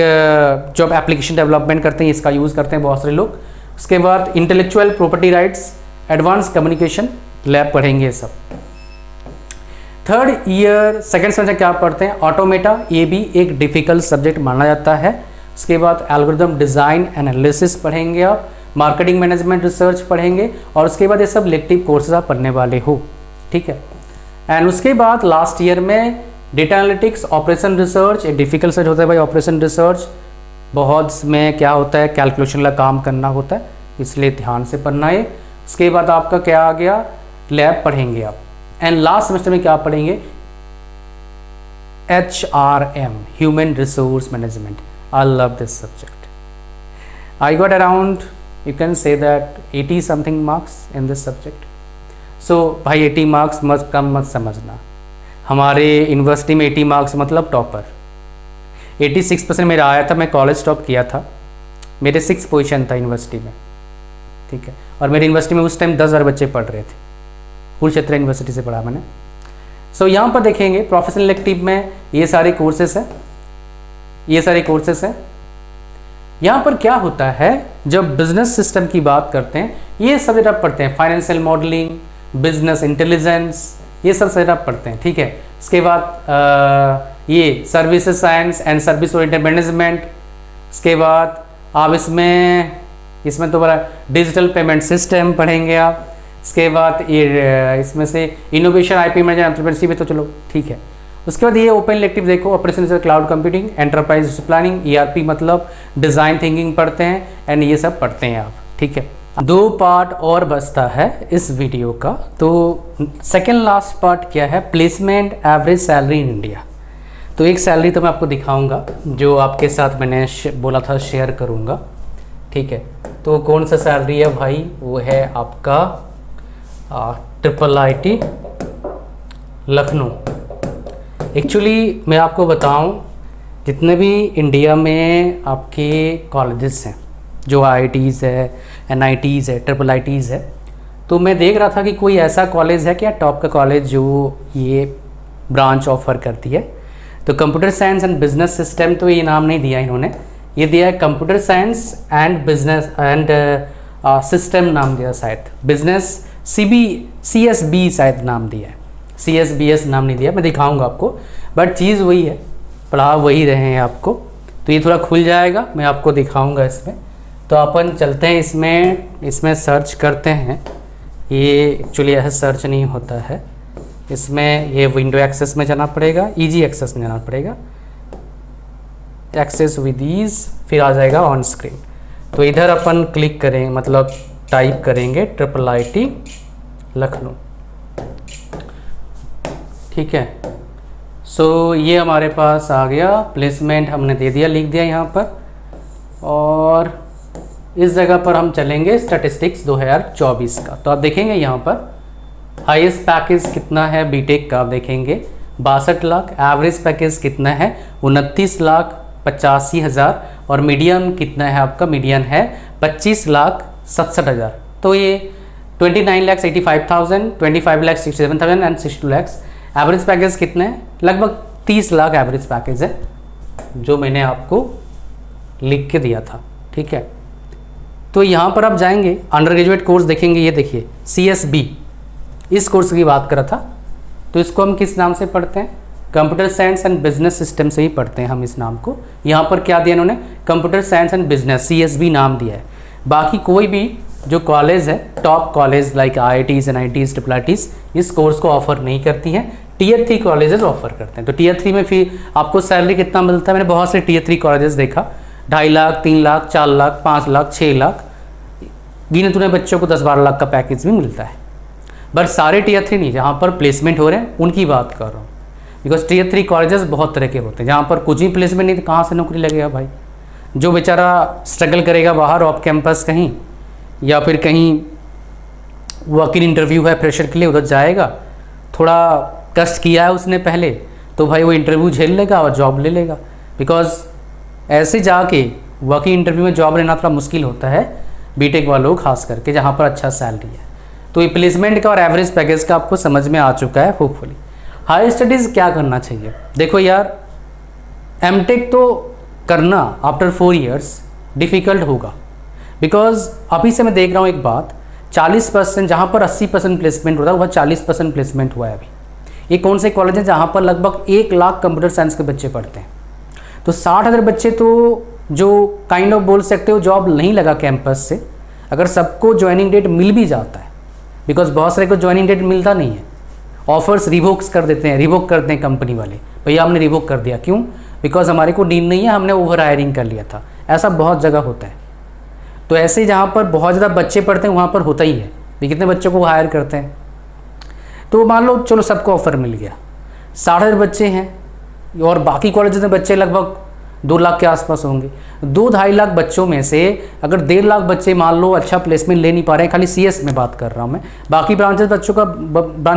जो आप एप्लीकेशन डेवलपमेंट करते हैं इसका यूज़ करते हैं बहुत सारे लोग. उसके बाद intellectual property rights, advance communication lab पढ़ेंगे ये सब. थर्ड ईयर सेकेंड सेमेस्टर क्या पढ़ते हैं, ऑटोमेटा, ये भी एक डिफ़िकल्ट सब्जेक्ट माना जाता है. उसके बाद एल्गोरिथम डिज़ाइन एनालिसिस पढ़ेंगे आप, मार्केटिंग मैनेजमेंट रिसर्च पढ़ेंगे, और उसके बाद ये सब इलेक्टिव कोर्सेज आप पढ़ने वाले हो, ठीक है. एंड उसके बाद लास्ट ईयर में डेटा एनालिटिक्स, ऑपरेशन रिसर्च, एक डिफिकल्ट सब्जेक्ट होता है भाई ऑपरेशन रिसर्च, बहुत में क्या होता है कैलकुलेशन का काम करना होता है, इसलिए ध्यान से पढ़ना है. उसके बाद आपका क्या आ गया, लैब पढ़ेंगे आप. एंड लास्ट सेमेस्टर में क्या पढ़ेंगे, HRM, human resource management. I love this subject. I got around you can say that 80 something marks in this subject. So भाई 80 मार्क्स मत कम मत समझना, हमारे यूनिवर्सिटी में 80 मार्क्स मतलब टॉपर. 86% मेरा आया था, मैं कॉलेज टॉप किया था, मेरे 6th पोजीशन था यूनिवर्सिटी में, ठीक है. और मेरी यूनिवर्सिटी में उस टाइम 10,000 बच्चे पढ़ रहे थे, कुरुक्षेत्र यूनिवर्सिटी से पढ़ा मैंने. सो यहाँ पर देखेंगे प्रोफेशनल इलेक्टिव में ये सारे कोर्सेस हैं, ये सारे कोर्सेस हैं. यहाँ पर क्या होता है, जब बिजनेस सिस्टम की बात करते हैं, ये सब्जेक्ट आप पढ़ते हैं, फाइनेंशियल मॉडलिंग, बिजनेस इंटेलिजेंस, ये सब सब्जेक्ट आप पढ़ते हैं, ठीक है. उसके बाद ये services science and service oriented management. उसके बाद आप इसमें तो बड़ा डिजिटल पेमेंट सिस्टम पढ़ेंगे आप. इसके बाद ये इसमें से इनोवेशन, IP मैनेजमेंट, एंटरप्रेन्योरशिप, तो चलो ठीक है. उसके बाद ये ओपन इलेक्टिव देखो, operation cloud computing, enterprise planning, ERP मतलब डिज़ाइन थिंकिंग पढ़ते हैं, एंड ये सब पढ़ते हैं आप, ठीक है. 2 पार्ट और बचता है इस वीडियो का. तो सेकेंड लास्ट पार्ट क्या है, placement average salary in India. तो एक सैलरी तो मैं आपको दिखाऊंगा जो आपके साथ मैंने बोला था शेयर करूंगा, ठीक है. तो कौन सा सैलरी है भाई, वो है आपका IIT लखनऊ. एक्चुअली मैं आपको बताऊं, जितने भी इंडिया में आपके कॉलेजेस हैं, जो IITs है, NITs है, IIITs है, तो मैं देख रहा था कि कोई ऐसा कॉलेज है क्या टॉप का कॉलेज जो ये ब्रांच ऑफर करती है. तो computer science and business system, तो ये नाम नहीं दिया इन्होंने, ये दिया है computer science and business and system नाम दिया, शायद बिजनेस CSB शायद नाम दिया है, CSBS नाम नहीं दिया, मैं दिखाऊंगा आपको, बट चीज़ वही है, पढ़ा वही रहे हैं आपको. तो ये थोड़ा खुल जाएगा, मैं आपको दिखाऊंगा इसमें. तो अपन चलते हैं इसमें सर्च करते हैं. ये एक्चुअली ऐसा सर्च नहीं होता है, इसमें ये विंडो एक्सेस में जाना पड़ेगा, EG एक्सेस में जाना पड़ेगा, एक्सेस विद ईज, फिर आ जाएगा ऑन स्क्रीन. तो इधर अपन क्लिक करें, मतलब टाइप करेंगे IIT लखनऊ, ठीक है. सो ये हमारे पास आ गया, प्लेसमेंट हमने दे दिया, लिख दिया यहाँ पर. और इस जगह पर हम चलेंगे स्टैटिस्टिक्स 2024 का. तो आप देखेंगे यहाँ पर हाईएस्ट पैकेज कितना है बीटेक का, आप देखेंगे 62 लाख. एवरेज पैकेज कितना है, 29,85,000. और मीडियम कितना है आपका, मीडियन है 25,67,000। तो ये 29,85,000, 25,67,000 एंड 62 लाख। एवरेज पैकेज कितने हैं? लगभग 30 लाख एवरेज पैकेज है जो मैंने आपको लिख के दिया था। ठीक है, तो यहाँ पर आप जाएंगे, अंडर ग्रेजुएट कोर्स देखेंगे। ये देखिए CSB, इस कोर्स की बात करा था। तो इसको हम किस नाम से पढ़ते हैं? Computer science and business system से ही पढ़ते हैं हम इस नाम को। यहाँ पर क्या दिया इन्होंने? Computer science and business, CSB नाम दिया है। बाकी कोई भी जो कॉलेज है, top college like IITs, NITs, IIITs इस कोर्स को ऑफर नहीं करती हैं। Tier 3 कॉलेजेस ऑफर करते हैं। तो Tier 3 में फिर आपको सैलरी कितना मिलता है? मैंने बहुत से Tier 3 कॉलेजेस देखा, 2.5 लाख, 3 लाख, 4 लाख, 5 लाख, 6 लाख, गिने चुने बच्चों को 10-12 लाख का पैकेज भी मिलता है। बट सारे Tier 3 नहीं, जहाँ पर प्लेसमेंट हो रहे हैं उनकी बात कर रहा हूँ। बिकॉज Tier 3 कॉलेजेस बहुत तरह के होते हैं, जहाँ पर कुछ ही प्लेसमेंट नहीं तो कहाँ से नौकरी लगेगा भाई। जो बेचारा स्ट्रगल करेगा बाहर ऑफ कैंपस कहीं, या फिर कहीं वॉक इन इंटरव्यू है फ्रेशर के लिए, उधर जाएगा, थोड़ा कष्ट किया है उसने पहले, तो भाई वो इंटरव्यू झेल लेगा और जॉब ले लेगा। बिकॉज ऐसे जाके वॉक इन इंटरव्यू में जॉब लेना थोड़ा मुश्किल होता है बीटेक वालों को खास करके, जहाँ पर अच्छा सैलरी है। तो ये प्लेसमेंट का और एवरेज पैकेज का आपको समझ में आ चुका है होपफुली। हायर स्टडीज़ क्या करना चाहिए? देखो यार, MTech तो करना आफ्टर 4 ईयर्स डिफ़िकल्ट होगा। बिकॉज अभी से मैं देख रहा हूँ एक बात, 40% जहाँ पर 80% प्लेसमेंट होता है वह 40% प्लेसमेंट हुआ है अभी। ये कौन से कॉलेज हैं जहाँ पर लगभग 1 लाख कंप्यूटर साइंस के बच्चे पढ़ते हैं? तो 60,000 बच्चे तो जो काइंड ऑफ बोल सकते हो जॉब नहीं लगा कैंपस से, अगर सबको ज्वाइनिंग डेट मिल भी जाता है, बिकॉज बहुत सारे को ज्वाइनिंग डेट मिलता नहीं है, ऑफर्स रिवोक कर देते हैं कंपनी वाले, भैया हमने रिवोक कर दिया, क्यों? बिकॉज हमारे को नीड नहीं है, हमने ओवर हायरिंग कर लिया था। ऐसा बहुत जगह होता है। तो ऐसे जहाँ पर बहुत ज़्यादा बच्चे पढ़ते हैं वहाँ पर होता ही है भी कितने बच्चों को हायर करते हैं। तो मान लो चलो सबको ऑफर मिल गया, 60,000 बच्चे हैं और बाकी कॉलेज में बच्चे लगभग 2 लाख के आसपास होंगे। 2-2.5 लाख बच्चों में से अगर 1.5 लाख बच्चे मान लो अच्छा प्लेसमेंट ले नहीं पा रहे हैं, खाली CS में बात कर रहा हूँ मैं, बाकी ब्रांचेस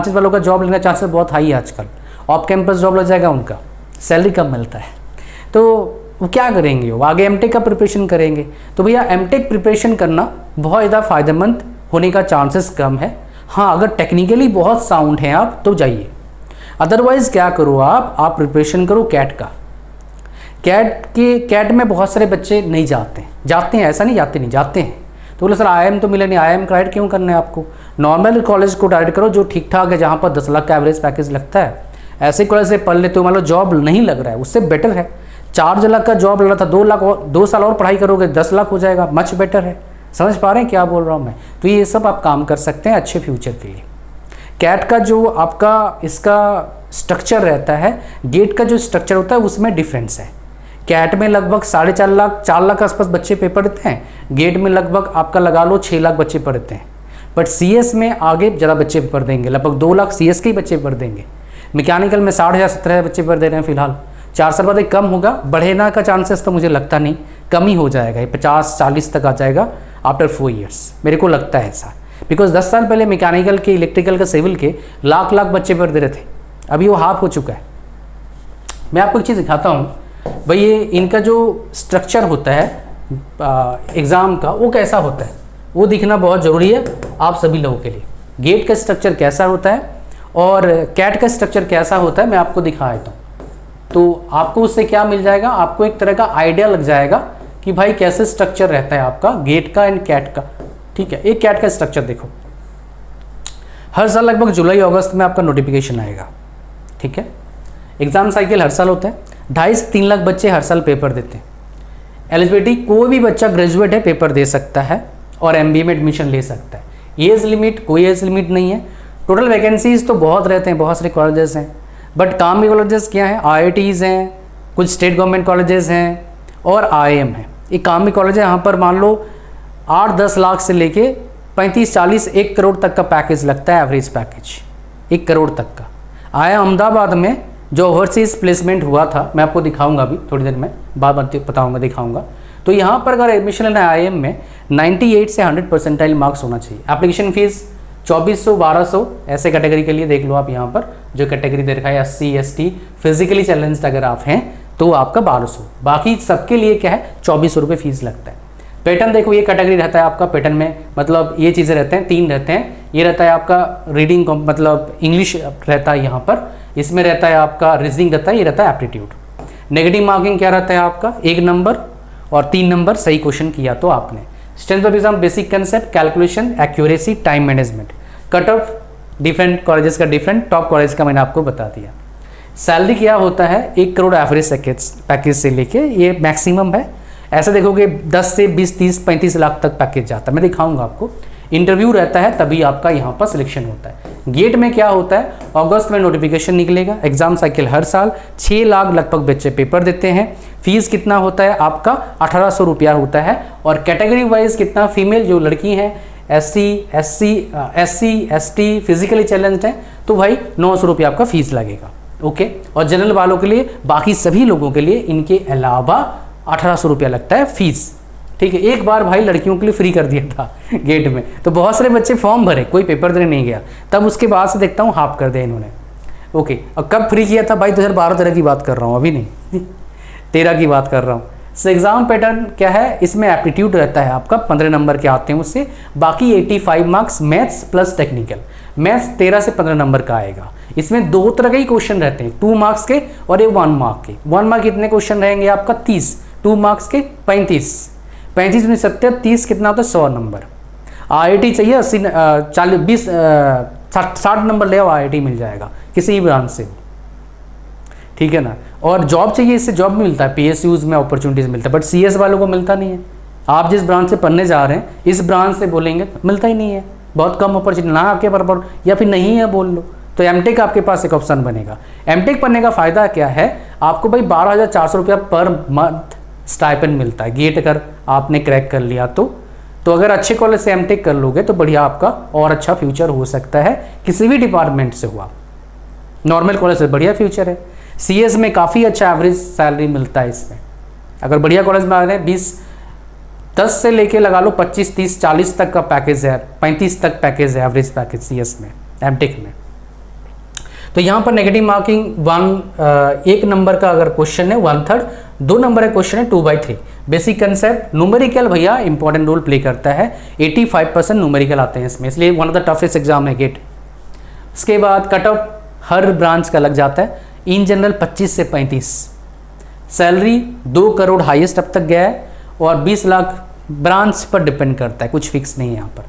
वालों का जॉब लेने का चांसेस बहुत हाई है आजकल। ऑफ कैंपस जॉब लग जाएगा उनका, सैलरी कम मिलता है, तो वो क्या करेंगे? वो आगे MTech का प्रिपरेशन करेंगे। तो भैया MTech प्रिपरेशन करना बहुत ज़्यादा फ़ायदेमंद होने का चांसेस कम है। हाँ, अगर टेक्निकली बहुत साउंड हैं आप तो जाइए, अदरवाइज़ क्या करो आप प्रिपरेशन करो कैट का। कैट में बहुत सारे बच्चे नहीं जाते हैं, ऐसा नहीं जाते हैं। तो बोले सर IIM तो मिला नहीं, IIM का क्यों करना है आपको? नॉर्मल कॉलेज को टारगेट करो जो ठीक ठाक है, जहाँ पर 10 लाख का एवरेज पैकेज लगता है। ऐसे कॉलेज से पढ़ लेते हो, मान लो जॉब नहीं लग रहा है, उससे बेटर है 4 लाख का जॉब लग रहा था, 2 लाख और 2 साल और पढ़ाई करोगे 10 लाख हो जाएगा, मच बेटर है। समझ पा रहे हैं क्या बोल रहा हूँ मैं? तो ये सब आप काम कर सकते हैं अच्छे फ्यूचर के लिए। कैट का जो आपका इसका स्ट्रक्चर रहता है, गेट का जो स्ट्रक्चर होता है उसमें डिफरेंस है। कैट में लगभग 4.5 लाख 4 लाख के आसपास बच्चे पेपर देते हैं, गेट में लगभग आपका लगा लो 6 लाख बच्चे पढ़ते हैं। बट CS में आगे ज़्यादा बच्चे पेपर देंगे, लगभग 2 लाख CS के ही बच्चे पेपर देंगे। मैकेनिकल में 60,000 17,000 बच्चे पेपर दे रहे हैं फिलहाल। 4 साल बाद एक कम होगा, बढ़ेना का चांसेस तो मुझे लगता नहीं, कम ही हो जाएगा, ये 50-40 तक आ जाएगा आफ्टर 4 ईयर्स, मेरे को लगता है ऐसा। बिकॉज 10 साल पहले मैकेनिकल के, इलेक्ट्रिकल के, सिविल के लाख बच्चे पेपर दे रहे थे, अभी वो हाफ हो चुका है। मैं आपको एक चीज़ दिखाता हूँ भाई, ये इनका जो स्ट्रक्चर होता है एग्ज़ाम का वो कैसा होता है, वो दिखना बहुत ज़रूरी है आप सभी लोगों के लिए। गेट का स्ट्रक्चर कैसा होता है और कैट का स्ट्रक्चर कैसा होता है मैं आपको दिखा देता हूँ। तो आपको उससे क्या मिल जाएगा, आपको एक तरह का आइडिया लग जाएगा कि भाई कैसे स्ट्रक्चर रहता है आपका गेट का एंड कैट का। ठीक है, एक कैट का स्ट्रक्चर देखो, हर साल लगभग जुलाई अगस्त में आपका नोटिफिकेशन आएगा। ठीक है, एग्ज़ाम साइकिल हर साल होता है, 2.5 से 3 लाख बच्चे हर साल पेपर देते हैं। एलिजिबिलिटी कोई भी बच्चा ग्रेजुएट है पेपर दे सकता है और MBA में एडमिशन ले सकता है। एज लिमिट कोई एज लिमिट नहीं है। टोटल वैकेंसीज तो बहुत रहते हैं, बहुत सारे कॉलेजेस हैं, बट काम के कॉलेजेस क्या हैं, IITs हैं, कुछ स्टेट गवर्नमेंट कॉलेजेस हैं और IIM है। एक काम में कॉलेज है, यहाँ पर मान लो 8-10 लाख से लेके 35-40 1 करोड़ तक का पैकेज लगता है, एवरेज पैकेज 1 करोड़ तक का। आया अहमदाबाद में जो ओवरसीज़ प्लेसमेंट हुआ था, मैं आपको दिखाऊंगा अभी थोड़ी देर में, बाद बताऊंगा दिखाऊंगा। तो यहाँ पर अगर एडमिशन लेना है IIM में 98 से 100 परसेंटाइल मार्क्स होना चाहिए। एप्लीकेशन फीस 2400-1200 ऐसे कैटेगरी के लिए देख लो आप, यहाँ पर जो कैटेगरी दे रखा है SC ST फिजिकली चैलेंज्ड अगर आप हैं तो आपका 1200, बाकी सबके लिए क्या है 2400 रुपये फीस लगता है। पैटर्न देखो, ये कैटेगरी रहता है आपका पैटर्न में, मतलब ये चीज़ें रहते हैं, 3 रहते हैं। ये रहता है आपका रीडिंग मतलब इंग्लिश रहता है यहाँ पर, इसमें रहता है आपका रीजनिंग रहता है, ये रहता है एप्टीट्यूड। नेगेटिव मार्किंग क्या रहता है आपका 1 नंबर और 3 नंबर सही क्वेश्चन किया तो आपने। Strength of exam basic concept, calculation, accuracy, time management. Cut off different colleges का डिफरेंट, टॉप कॉलेज का मैंने आपको बता दिया। सैलरी क्या होता है 1 करोड़ एवरेज पैकेज से लेके ये मैक्सिमम है। ऐसा देखोगे 10 से 20, 30, 35 लाख तक पैकेज जाता है, मैं दिखाऊंगा आपको। इंटरव्यू रहता है तभी आपका यहाँ पर सिलेक्शन होता है। गेट में क्या होता है, अगस्त में नोटिफिकेशन निकलेगा, एग्जाम साइकिल हर साल 6 लाख लगभग बच्चे पेपर देते हैं। फीस कितना होता है आपका 1800 रुपया होता है। और कैटेगरी वाइज कितना, फीमेल जो लड़की हैं SC ST फिजिकली चैलेंज्ड हैं तो भाई 900 रुपया आपका फीस लगेगा। ओके, और जनरल वालों के लिए, बाकी सभी लोगों के लिए इनके अलावा 1800 रुपया लगता है फीस। ठीक है, एक बार भाई लड़कियों के लिए फ्री कर दिया था गेट में, तो बहुत सारे बच्चे फॉर्म भरे, कोई पेपर देने नहीं गया, तब उसके बाद से देखता हूँ हाफ कर दिया इन्होंने। ओके, और कब फ्री किया था भाई, 2012-13 की बात कर रहा हूँ, अभी नहीं 13 की बात कर रहा हूँ। सो एग्जाम पैटर्न क्या है, इसमें एप्टीट्यूड रहता है आपका 15 नंबर के आते हैं उससे, बाकी 85 marks maths plus technical. Maths 13 से 15 नंबर का आएगा। इसमें 2 तरह के ही क्वेश्चन रहते हैं, 2 मार्क्स के और 1 मार्क के। 1 मार्क कितने क्वेश्चन रहेंगे आपका 30, 2 मार्क्स के 35 में 70, 30 कितना होता है 100 नंबर। IIT चाहिए 80, 40, 20, 60 नंबर ले आओ, IIT मिल जाएगा किसी भी ब्रांच से, ठीक है ना। और जॉब चाहिए, इससे जॉब भी मिलता है, PSUs में अपॉर्चुनिटीज़ मिलता है, बट CS वालों को मिलता नहीं है। आप जिस ब्रांच से पढ़ने जा रहे हैं इस ब्रांच से बोलेंगे मिलता ही नहीं है, बहुत कम अपॉर्चुनिटी, ना आपके बराबर या फिर नहीं है बोल लो, तो MTech आपके पास एक ऑप्शन बनेगा। MTech पढ़ने का फ़ायदा क्या है आपको भाई, 12,400 रुपया पर मंथ स्टाइपेंड मिलता है। गेट अगर आपने क्रैक कर लिया तो अगर अच्छे कॉलेज से MTech कर लोगे तो बढ़िया आपका और अच्छा फ्यूचर हो सकता है, किसी भी डिपार्टमेंट से हुआ। नॉर्मल कॉलेज से बढ़िया फ्यूचर है। CS में काफ़ी अच्छा एवरेज सैलरी मिलता है इसमें, अगर बढ़िया कॉलेज में आ रहे हैं 10 से लेके लगा लो 25, 30, 40 तक का पैकेज है, 35 तक पैकेज है एवरेज पैकेज CS में, MTech में। तो यहाँ पर नेगेटिव मार्किंग 1 नंबर का अगर क्वेश्चन है 1/3, 2 नंबर का क्वेश्चन है 2/3। बेसिक कंसेप्ट न्यूमेरिकल भैया इंपॉर्टेंट रोल प्ले करता है, 85% न्यूमेरिकल आते हैं इसमें, इसलिए one of the toughest exam है गेट। उसके बाद कट ऑफ हर ब्रांच का लग जाता है, इन जनरल 25 से 35। सैलरी 2 करोड़ हाईएस्ट अब तक गया है, और 20 लाख ब्रांच पर डिपेंड करता है, कुछ फिक्स नहीं है यहाँ पर।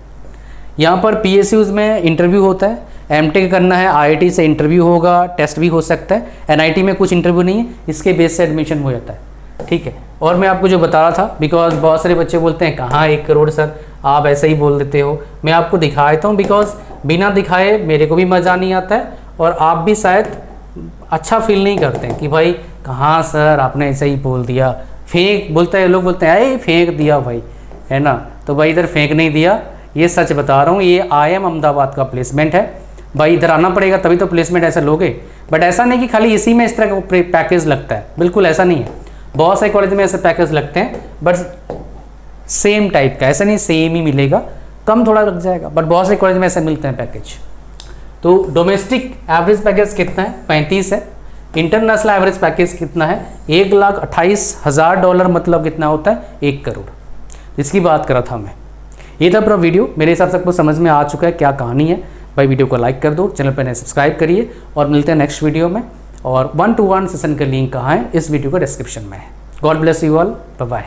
यहाँ पर PSUs में इंटरव्यू होता है, MTech करना है IIT से इंटरव्यू होगा, टेस्ट भी हो सकता है। NIT में कुछ इंटरव्यू नहीं है, इसके बेस से एडमिशन हो जाता है, ठीक है। और मैं आपको जो बता रहा था, बिकॉज बहुत सारे बच्चे बोलते हैं कहाँ 1 करोड़ सर, आप ऐसे ही बोल देते हो, मैं आपको दिखा देता हूँ, बिकॉज बिना दिखाए मेरे को भी मज़ा नहीं आता है और आप भी शायद अच्छा फील नहीं करते हैं कि भाई कहाँ सर आपने ऐसे ही बोल दिया, फेंक बोलते हैं लोग, बोलते हैं अरे फेंक दिया भाई, है ना। तो भाई इधर फेंक नहीं दिया, ये सच बता रहा हूँ, ये IIM अहमदाबाद का प्लेसमेंट है भाई, इधर आना पड़ेगा तभी तो प्लेसमेंट ऐसा लोगे। बट ऐसा नहीं कि खाली इसी में इस तरह का पैकेज लगता है, बिल्कुल ऐसा नहीं है। बहुत सारे कॉलेज में ऐसे पैकेज लगते हैं बट सेम टाइप का, ऐसा नहीं सेम ही मिलेगा, कम थोड़ा लग जाएगा, बट बहुत से कॉलेज में ऐसे मिलते हैं पैकेज। तो डोमेस्टिक एवरेज पैकेज कितना है 35 है, इंटरनेशनल एवरेज पैकेज कितना है $1,28,000, मतलब कितना होता है 1 करोड़, इसकी बात कर रहा था मैं। ये था पूरा वीडियो, मेरे हिसाब से आपको समझ में आ चुका है क्या कहानी है। भाई वीडियो को लाइक कर दो, चैनल पर नए सब्सक्राइब करिए, और मिलते हैं नेक्स्ट वीडियो में। और 1-to-1 सेशन का लिंक कहाँ है, इस वीडियो का डिस्क्रिप्शन में है। God bless you all, bye bye.